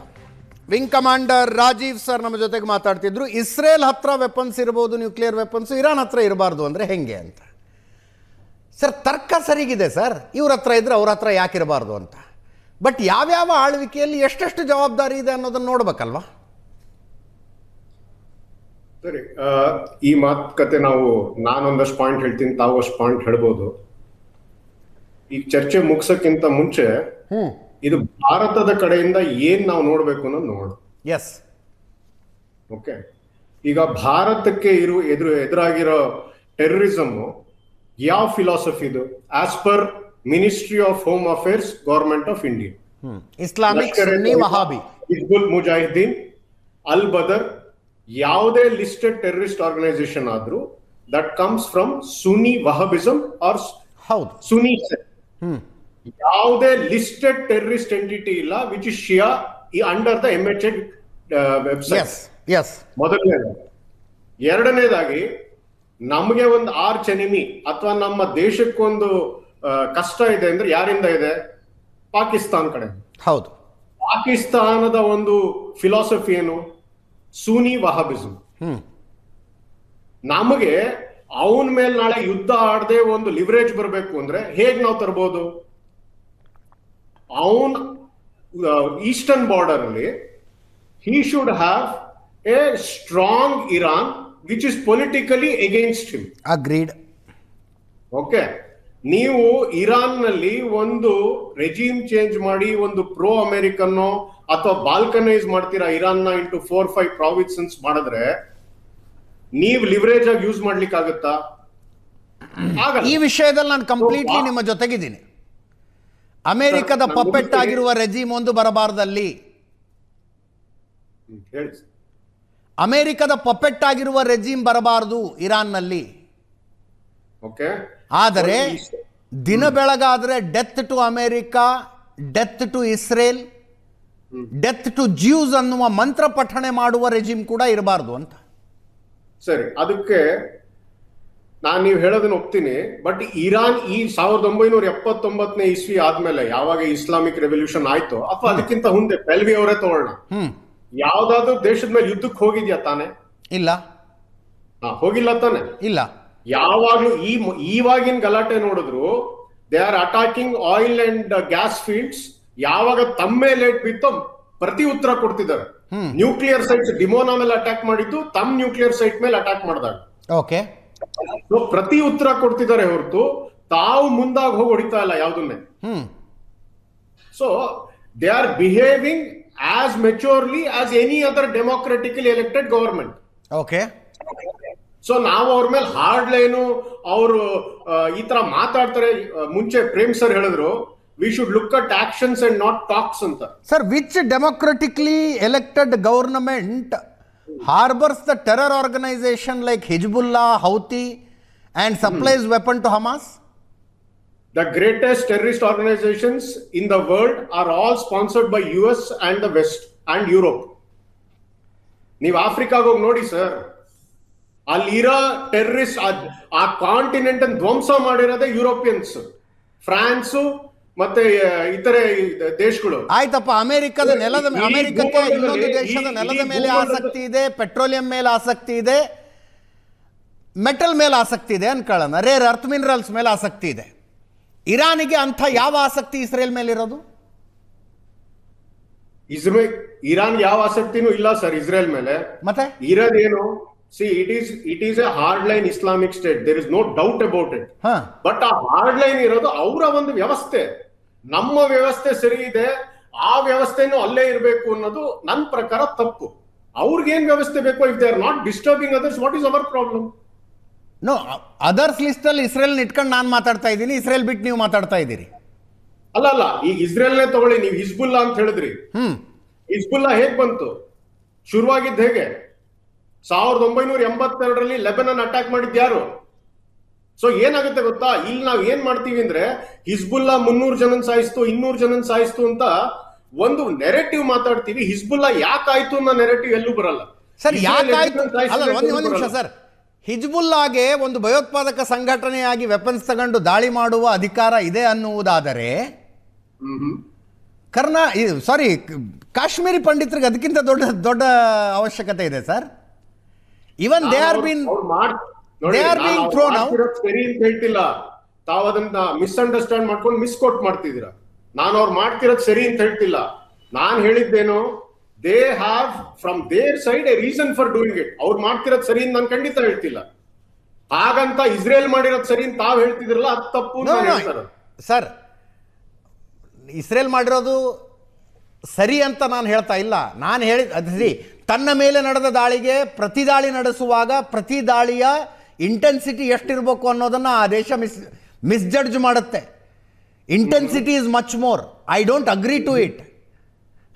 ವಿಂಗ್ ಕಮಾಂಡರ್ ರಾಜೀವ್ ಸರ್ ನಮ್ಮ ಜೊತೆಗೆ ಮಾತಾಡ್ತಿದ್ರು. ಇಸ್ರೇಲ್ ಹತ್ರ ವೆಪನ್ಸ್ ಇರ್ಬೋದು, ನ್ಯೂಕ್ಲಿಯರ್ ವೆಪನ್ಸ್, ಇರಾನ್ ಹತ್ರ ಇರಬಾರ್ದು ಅಂದರೆ ಹೆಂಗೆ ಅಂತ. ಸರ್ ತರ್ಕ ಸರಿಗಿದೆ ಸರ್, ಇವ್ರ ಹತ್ರ ಇದ್ರೆ ಅವ್ರ ಹತ್ರ ಯಾಕೆ ಇರಬಾರ್ದು ಅಂತ. ಬಟ್ ಯಾವ್ಯಾವ ಆಳ್ವಿಕೆಯಲ್ಲಿ ಎಷ್ಟೆಷ್ಟು ಜವಾಬ್ದಾರಿ ಇದೆ ಅನ್ನೋದನ್ನು ನೋಡ್ಬೇಕಲ್ವಾ? ಸರಿ, ಈ ಮಾತುಕತೆ ನಾನೊಂದಷ್ಟು ಪಾಯಿಂಟ್ ಹೇಳ್ತೀನಿ, ತಾವು ಅಷ್ಟು ಪಾಯಿಂಟ್ ಹೇಳ್ಬೋದು. ಈ ಚರ್ಚೆ ಮುಗಿಸೋಕ್ಕಿಂತ ಮುಂಚೆ ಇದು ಭಾರತದ ಕಡೆಯಿಂದ ಏನ್ ನಾವು ನೋಡ್ಬೇಕು ಅನ್ನೋದು ನೋಡು. Yes, okay. ಈಗ ಭಾರತಕ್ಕೆ ಎದುರಾಗಿರೋ ಟೆರರಿಸಮ್ ಯಾವ ಫಿಲಾಸಫಿದು? As per ministry of home affairs, government of India, Islamic Sunni Wahhabi, Hizbul Mujahideen, Al Badr, ಯಾವುದೇ ಲಿಸ್ಟೆಡ್ ಟೆರರಿಸ್ಟ್ ಆರ್ಗನೈಸೇಷನ್ ಆದ್ರೂ that comes from Sunni Wahhabism or Sunni sect. ಯಾವುದೇ ಲಿಸ್ಟೆಡ್ ಟೆರರಿಸ್ಟ್ ಎಂಟಿಟಿ ಇಲ್ಲ which is Shia under the MHA website. ಮೊದಲನೇದಾಗಿ. ಎರಡನೇದಾಗಿ, ನಮಗೆ ಒಂದು ಆರ್ಚ್ ಎನಿಮಿ ಅಥವಾ ನಮ್ಮ ದೇಶಕ್ಕೊಂದು ಕಷ್ಟ ಇದೆ ಅಂದ್ರೆ ಯಾರಿಂದ ಇದೆ? ಪಾಕಿಸ್ತಾನ್ ಕಡೆ. ಹೌದು. ಪಾಕಿಸ್ತಾನದ ಒಂದು ಫಿಲಾಸಫಿ ಏನು? ಸುನ್ನಿ ವಹಾಬಿಸಮ್. ನಮಗೆ ಅವನ ಮೇಲೆ ನಾಳೆ ಯುದ್ಧ ಆಡದೆ ಒಂದು ಲಿವರೇಜ್ ಬರಬೇಕು ಅಂದ್ರೆ ಹೇಗ್ ನಾವು ತರಬಹುದು? ಅವನ್ ಈಸ್ಟರ್ನ್ ಬಾರ್ಡರ್ ಅಲ್ಲಿ he should have a strong Iran which is politically against him. Agreed. Okay. ನೀವು ಇರಾನ್ ನಲ್ಲಿ ಒಂದು ರೆಜಿಮ್ ಚೇಂಜ್ ಮಾಡಿ ಒಂದು ಪ್ರೋ ಅಮೆರಿಕನ್ನೋ ಅಥವಾ ಬಾಲ್ಕನೈಸ್ ಮಾಡ್ತೀರಾ ಇರಾನ್ ನ ಇಂಟು 4-5 ಪ್ರಾವಿನ್ಸಸ್ ಮಾಡಿದ್ರೆ ನೀವು ಲಿವರೇಜ್ ಆಗಿ ಯೂಸ್ ಮಾಡ್ಲಿಕ್ಕೆ ಆಗುತ್ತಾ? ಈ ವಿಷಯದಲ್ಲಿ ನಾನು ಕಂಪ್ಲೀಟ್ಲಿ ನಿಮ್ಮ ಜೊತೆಗಿದ್ದೀನಿ. ಅಮೆರಿಕದ ಪಪೆಟ್ ಆಗಿರುವ ರೆಜಿಮ್ ಒಂದು ಬರಬಾರದಲ್ಲಿ. ಅಮೆರಿಕದ ಪಪೆಟ್ ಆಗಿರುವ ರೆಜಿಮ್ ಬರಬಾರದು ಇರಾನ್ನಲ್ಲಿ. ಆದರೆ ದಿನ ಬೆಳಗಾದ್ರೆ death to America, death to Israel, death to Jews ಅನ್ನುವ ಮಂತ್ರ ಪಠಣೆ ಮಾಡುವ ರೆಜಿಮ್ ಕೂಡ ಇರಬಾರ್ದು ಅಂತ. ಸರಿ, ಅದಕ್ಕೆ ನಾನು ನೀವು ಹೇಳೋದನ್ನ ಒಪ್ತೀನಿ. ಬಟ್ ಇರಾನ್ ಈ 1979ನೇ ಇಸ್ವಿ ಆದ್ಮೇಲೆ ಯಾವಾಗ ಇಸ್ಲಾಮಿಕ್ ರೆವಲ್ಯೂಷನ್ ಆಯ್ತು ಅಥವಾ ಅದಕ್ಕಿಂತ ಮುಂದೆ ಪೆಲ್ವಿ ಅವರೇ ತಗೊಳ್ಳೋಣ, ಯಾವ್ದಾದ್ರು ದೇಶದ ಮೇಲೆ ಯುದ್ಧಕ್ಕೆ ಹೋಗಿದ್ಯಾ ತಾನೆ? ಇಲ್ಲ. ಹೋಗಿಲ್ಲ ತಾನೆ? ಇಲ್ಲ. ಯಾವಾಗ್ಲೂ ಈವಾಗಿನ ಗಲಾಟೆ ನೋಡಿದ್ರು they are attacking oil and gas fields. ಯಾವಾಗ ತಮ್ಮ ಮೇಲೆ ಬಿತ್ತೋ ಪ್ರತಿ ಉತ್ತರ ಕೊಡ್ತಿದ್ದಾರೆ. ನ್ಯೂಕ್ಲಿಯರ್ ಸೈಟ್ಸ್ ಡಿಮೋನಾ ಮೇಲೆ ಅಟ್ಯಾಕ್ ಮಾಡಿದ್ದು ತಮ್ಮ ನ್ಯೂಕ್ಲಿಯರ್ ಸೈಟ್ ಮೇಲೆ ಅಟ್ಯಾಕ್ ಮಾಡಿದಾಗ ಓಕೆ ಪ್ರತಿ ಉತ್ತರ ಕೊಡ್ತಿದ್ದಾರೆ ಹೊರತು ತಾವು ಮುಂದಾಗಿ ಹೋಗಿ ಹೊಡಿತಾ ಇಲ್ಲ ಯಾವ್ದನ್ನೇ. So they are behaving as maturely as any other democratically elected government. Okay. So ನಾವು ಅವ್ರ ಮೇಲೆ ಹಾರ್ಡ್ ಲೈನು ಅವರು ಈ ತರ ಮಾತಾಡ್ತಾರೆ. ಮುಂಚೆ ಪ್ರೇಮ್ ಸರ್ ಹೇಳಿದ್ರು we should look at actions and not talks ಅಂತ. Sir, which democratically elected government harbors the terror organization like Hezbollah, Houthi, and supplies weapon to Hamas? The greatest terrorist organizations in the world are all sponsored by US and the West and Europe. ನೀವು ಆಫ್ರಿಕಾಗ ಹೋಗಿ ನೋಡಿ ಸರ್, ಅಲ್ಲಿರೋ ಟೆರರಿಸ್ಟ್ ಆ ಕಾಂಟಿನೆಂಟ್ ಅನ್ನು ಧ್ವಂಸ ಮಾಡಿರೋದೇ ಯುರೋಪಿಯನ್ಸ್, ಫ್ರಾನ್ಸ್ ಮತ್ತೆ ಇತರೆ ದೇಶಗಳು. ಆಯ್ತಪ್ಪ, ಅಮೆರಿಕದ ಅಮೆರಿಕಕ್ಕೆ ಇನ್ನೊಂದು ದೇಶದ ನೆಲದ ಮೇಲೆ ಆಸಕ್ತಿ ಇದೆ, ಪೆಟ್ರೋಲಿಯಂ ಮೇಲೆ ಆಸಕ್ತಿ ಇದೆ, ಮೆಟಲ್ ಮೇಲೆ ಆಸಕ್ತಿ ಇದೆ ಅನ್ಕೊಳ್ಳೋಣ, ರೇರ್ ಅರ್ತ್ ಮಿನರಲ್ಸ್ ಮೇಲೆ ಆಸಕ್ತಿ ಇದೆ. ಇರಾನಿಗೆ ಅಂಥ ಯಾವ ಆಸಕ್ತಿ ಇಸ್ರೇಲ್ ಮೇಲೆ ಇರೋದು? ಇರಾನ್ ಯಾವ ಆಸಕ್ತಿನೂ ಇಲ್ಲ ಸರ್ ಇಸ್ರೇಲ್ ಮೇಲೆ. ಮತ್ತೆ ಇರೋದೇನು, see it is a hard line Islamic state, there is no doubt about it. But ಆ ಹಾರ್ಡ್ ಲೈನ್ ಇರೋದು ಅವರ ಒಂದು ವ್ಯವಸ್ಥೆ. ನಮ್ಮ ವ್ಯವಸ್ಥೆ ಸರಿ ಇದೆ, ಆ ವ್ಯವಸ್ಥೆನೂ ಅಲ್ಲೇ ಇರಬೇಕು ಅನ್ನೋದು ನನ್ನ ಪ್ರಕಾರ ತಪ್ಪು. ಅವ್ರಿಗೇನ್ ವ್ಯವಸ್ಥೆ ಬೇಕು? If they are not disturbing others, what is ಅವರ್ ಪ್ರಾಬ್ಲಮ್? ನೋ, ಅದರ್ಸ್ ಲಿಸ್ಟ್ ಅಲ್ಲಿ ಇಸ್ರೇಲ್ ಇಟ್ಕೊಂಡು ನಾನು ಮಾತಾಡ್ತಾ ಇದ್ದೀನಿ, ಇಸ್ರೇಲ್ ಬಿಟ್ಟು ನೀವು ಮಾತಾಡ್ತಾ ಇದ್ದೀರಿ. ಅಲ್ಲ, ಈಗ ಇಸ್ರೇಲ್ನೇ ತಗೊಳ್ಳಿ, ನೀವು ಹಿಜ್ಬುಲ್ಲಾ ಅಂತ ಹೇಳಿದ್ರಿ. ಹಿಜ್ಬುಲ್ಲಾ ಹೇಗ್ ಬಂತು? ಶುರುವಾಗಿದ್ದು ಹೇಗೆ? 1982ರಲ್ಲಿ ಲೆಬನನ್ ಅಟ್ಯಾಕ್ ಮಾಡಿದ್ ಯಾರು? ಸೊ ಏನಾಗುತ್ತೆ ಗೊತ್ತಾ, ಇಲ್ಲಿ ನಾವ್ ಏನ್ ಮಾಡ್ತೀವಿ ಅಂದ್ರೆ ಹಿಜ್ಬುಲ್ಲಾ 300 ಜನನ್ ಸಾಯಿಸ್ತು, 200 ಜನನ್ ಸಾಯಿಸ್ತು ಅಂತ ಒಂದು ನೆರೆಟಿವ್ ಮಾತಾಡ್ತೀವಿ. ಹಿಜ್ಬುಲ್ಲಾ ಯಾಕಾಯ್ತು ಅನ್ನೋ ನೆರೆಟಿವ್ ಎಲ್ಲೂ ಬರಲ್ಲ. ಸರ್, ಯಾಕಾಯ್ತು? ಅಲ್ಲ, ಒಂದು ನಿಮಿಷ ಸರ್. ಹಿಜ್ಬುಲ್ಲಾಗೆ ಒಂದು ಭಯೋತ್ಪಾದಕ ಸಂಘಟನೆಯಾಗಿ ವೆಪನ್ಸ್ ತಗೊಂಡು ದಾಳಿ ಮಾಡುವ ಅಧಿಕಾರ ಇದೆ ಅನ್ನುವುದಾದರೆ ಕಾಶ್ಮೀರಿ ಪಂಡಿತರಿಗೆ ಅದಕ್ಕಿಂತ ದೊಡ್ಡ ಅವಶ್ಯಕತೆ ಇದೆ sir. Even they are been throne out. ಸರಿ ಅಂತ ಹೇಳ್ತಿಲ್ಲ, ತಾವು ಅದನ್ನ ಮಿಸ್ಅಂಡರ್ಸ್ಟ್ಯಾಂಡ್ ಮಾಡ್ಕೊಂಡು ಮಿಸ್ಕೋಟ್ ಮಾಡ್ತಿದ್ದೀರಾ. ನಾನು ಅವ್ರು ಮಾಡ್ತಿರೋದು ಸರಿ ಅಂತ ಹೇಳ್ತಿಲ್ಲ. ನಾನು ಹೇಳಿದ್ದೇನು, they have from their side a reason for doing it. ಅವ್ರು ಮಾಡ್ತಿರೋದು ಸರಿ ಅಂತ ನಾನು ಖಂಡಿತ ಹೇಳ್ತಿಲ್ಲ. ಹಾಗಂತ ಇಸ್ರೇಲ್ ಮಾಡಿರೋದು ಸರಿ ಅಂತ ತಾವು ಹೇಳ್ತಿದ್ರಲ್ಲ, ಅದು ತಪ್ಪು ಸರ್. ಇಸ್ರೇಲ್ ಮಾಡಿರೋದು ಸರಿ ಅಂತ ನಾನು ಹೇಳ್ತಾ ಇಲ್ಲ. ನಾನು ಹೇಳಿದ ತನ್ನ ಮೇಲೆ ನಡೆದ ದಾಳಿಗೆ ಪ್ರತಿ ದಾಳಿ ನಡೆಸುವಾಗ ಪ್ರತಿ ದಾಳಿಯ ಇಂಟೆನ್ಸಿಟಿ ಎಷ್ಟಿರಬೇಕು ಅನ್ನೋದನ್ನು ಆ ದೇಶ ಮಿಸ್ಜಡ್ಜ್ ಮಾಡುತ್ತೆ. Intensity is much more. I don't agree to it.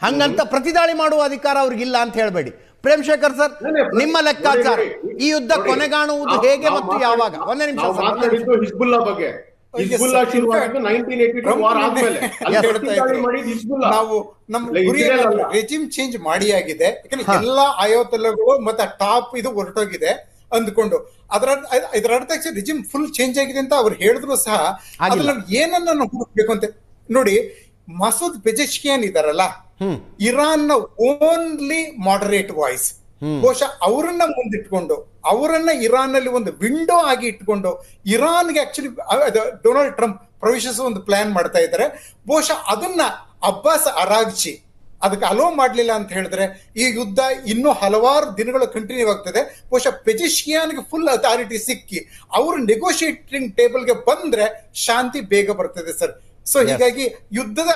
ಹಂಗಂತ ಪ್ರತಿ ದಾಳಿ ಮಾಡುವ ಅಧಿಕಾರ ಅವ್ರಿಗಿಲ್ಲ ಅಂತ ಹೇಳಬೇಡಿ. ಪ್ರೇಮ್ ಶೇಖರ್ ಸರ್, ನಿಮ್ಮ ಲೆಕ್ಕಾಚಾರ ಈ ಯುದ್ಧ ಕೊನೆಗಾಣುವುದು ಹೇಗೆ ಮತ್ತು ಯಾವಾಗ? ಒಂದೇ ನಿಮಿಷ ಸರ್. ಹಿಜ್ಬುಲ್ಲಾ ಬಗ್ಗೆ ನಾವು ನಮ್ಮ ರೆಜಿಮ್ ಚೇಂಜ್ ಮಾಡಿ ಆಗಿದೆ. ಯಾಕಂದ್ರೆ ಎಲ್ಲಾ ಆಯೋತಲಗಳು ಮತ್ತೆ ಟಾಪ್ ಇದು ಹೊರಟೋಗಿದೆ ಅಂದ್ಕೊಂಡು ಇದರ ಅರ್ಥ ರೆಜಿಮ್ ಫುಲ್ ಚೇಂಜ್ ಆಗಿದೆ ಅಂತ ಅವ್ರು ಹೇಳಿದ್ರು ಸಹ ಅದ್ರಲ್ಲಿ ಏನನ್ನ ನಾವು ಹುಡುಕ್ಬೇಕು ಅಂತ ನೋಡಿ. ಮಸೂದ್ ಪೆಜೆಶ್ಕಿಯಾನ್ ಇದಾರಲ್ಲ, ಇರಾನ್ ನ ಓನ್ಲಿ ಮಾಡರೇಟ್ ವಾಯ್ಸ್, ಬಹುಶಃ ಅವರನ್ನ ಮುಂದಿಟ್ಕೊಂಡು ಅವರನ್ನ ಇರಾನ್ ನಲ್ಲಿ ಒಂದು ವಿಂಡೋ ಆಗಿ ಇಟ್ಕೊಂಡು ಇರಾನ್ಗೆ ಆಕ್ಚುಲಿ ಡೊನಾಲ್ಡ್ ಟ್ರಂಪ್ ಪ್ರವೇಶಿಸುವ ಒಂದು ಪ್ಲಾನ್ ಮಾಡ್ತಾ ಇದ್ದಾರೆ. ಬಹುಶಃ ಅದನ್ನ ಅಬ್ಬಾಸ್ ಅರಾಗ್ಚಿ ಅದಕ್ಕೆ ಅಲೋ ಮಾಡ್ಲಿಲ್ಲ ಅಂತ ಹೇಳಿದ್ರೆ ಈ ಯುದ್ಧ ಇನ್ನೂ ಹಲವಾರು ದಿನಗಳು ಕಂಟಿನ್ಯೂ ಆಗ್ತದೆ. ಬಹುಶಃ ಪೆಜಿಶ್ಕಿಯಾನ್ಗೆ ಫುಲ್ ಅಥಾರಿಟಿ ಸಿಕ್ಕಿ ಅವರು ನೆಗೋಷಿಯೇಟಿಂಗ್ ಟೇಬಲ್ಗೆ ಬಂದ್ರೆ ಶಾಂತಿ ಬೇಗ ಬರ್ತದೆ ಸರ್. ಸೊ ಹೀಗಾಗಿ ಯುದ್ಧದ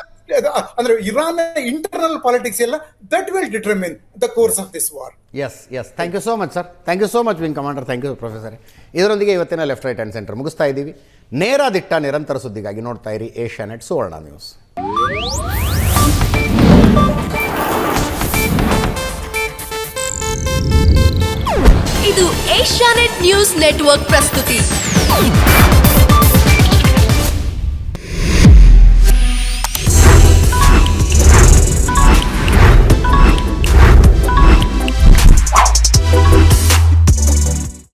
ಅಂದ್ರೆ ಇರಾನ್ ಇಂಟರ್ನಲ್ ಪಾಲಿಟಿಕ್ಸ್ ಎಲ್ಲ that will determine the course of this war. Yes. Thank you so much sir. Thank you so much wing commander. Thank you professor. ಇದರೊಂದಿಗೆ ಇವತ್ತಿನ ಲೆಫ್ಟ್ ರೈಟ್ ಆ್ಯಂಡ್ ಸೆಂಟರ್ ಮುಗಿಸ್ತಾ ಇದ್ದೀವಿ. ನೇರ ದಿಟ್ಟ ನಿರಂತರ ಸುದ್ದಿಗಾಗಿ ನೋಡ್ತಾ ಇರಿ ಏಷ್ಯಾನೆಟ್ ಸುವರ್ಣ ನ್ಯೂಸ್. ಇದು ಏಷ್ಯಾನೆಟ್ ನ್ಯೂಸ್ ನೆಟ್ವರ್ಕ್ ಪ್ರಸ್ತುತಿ.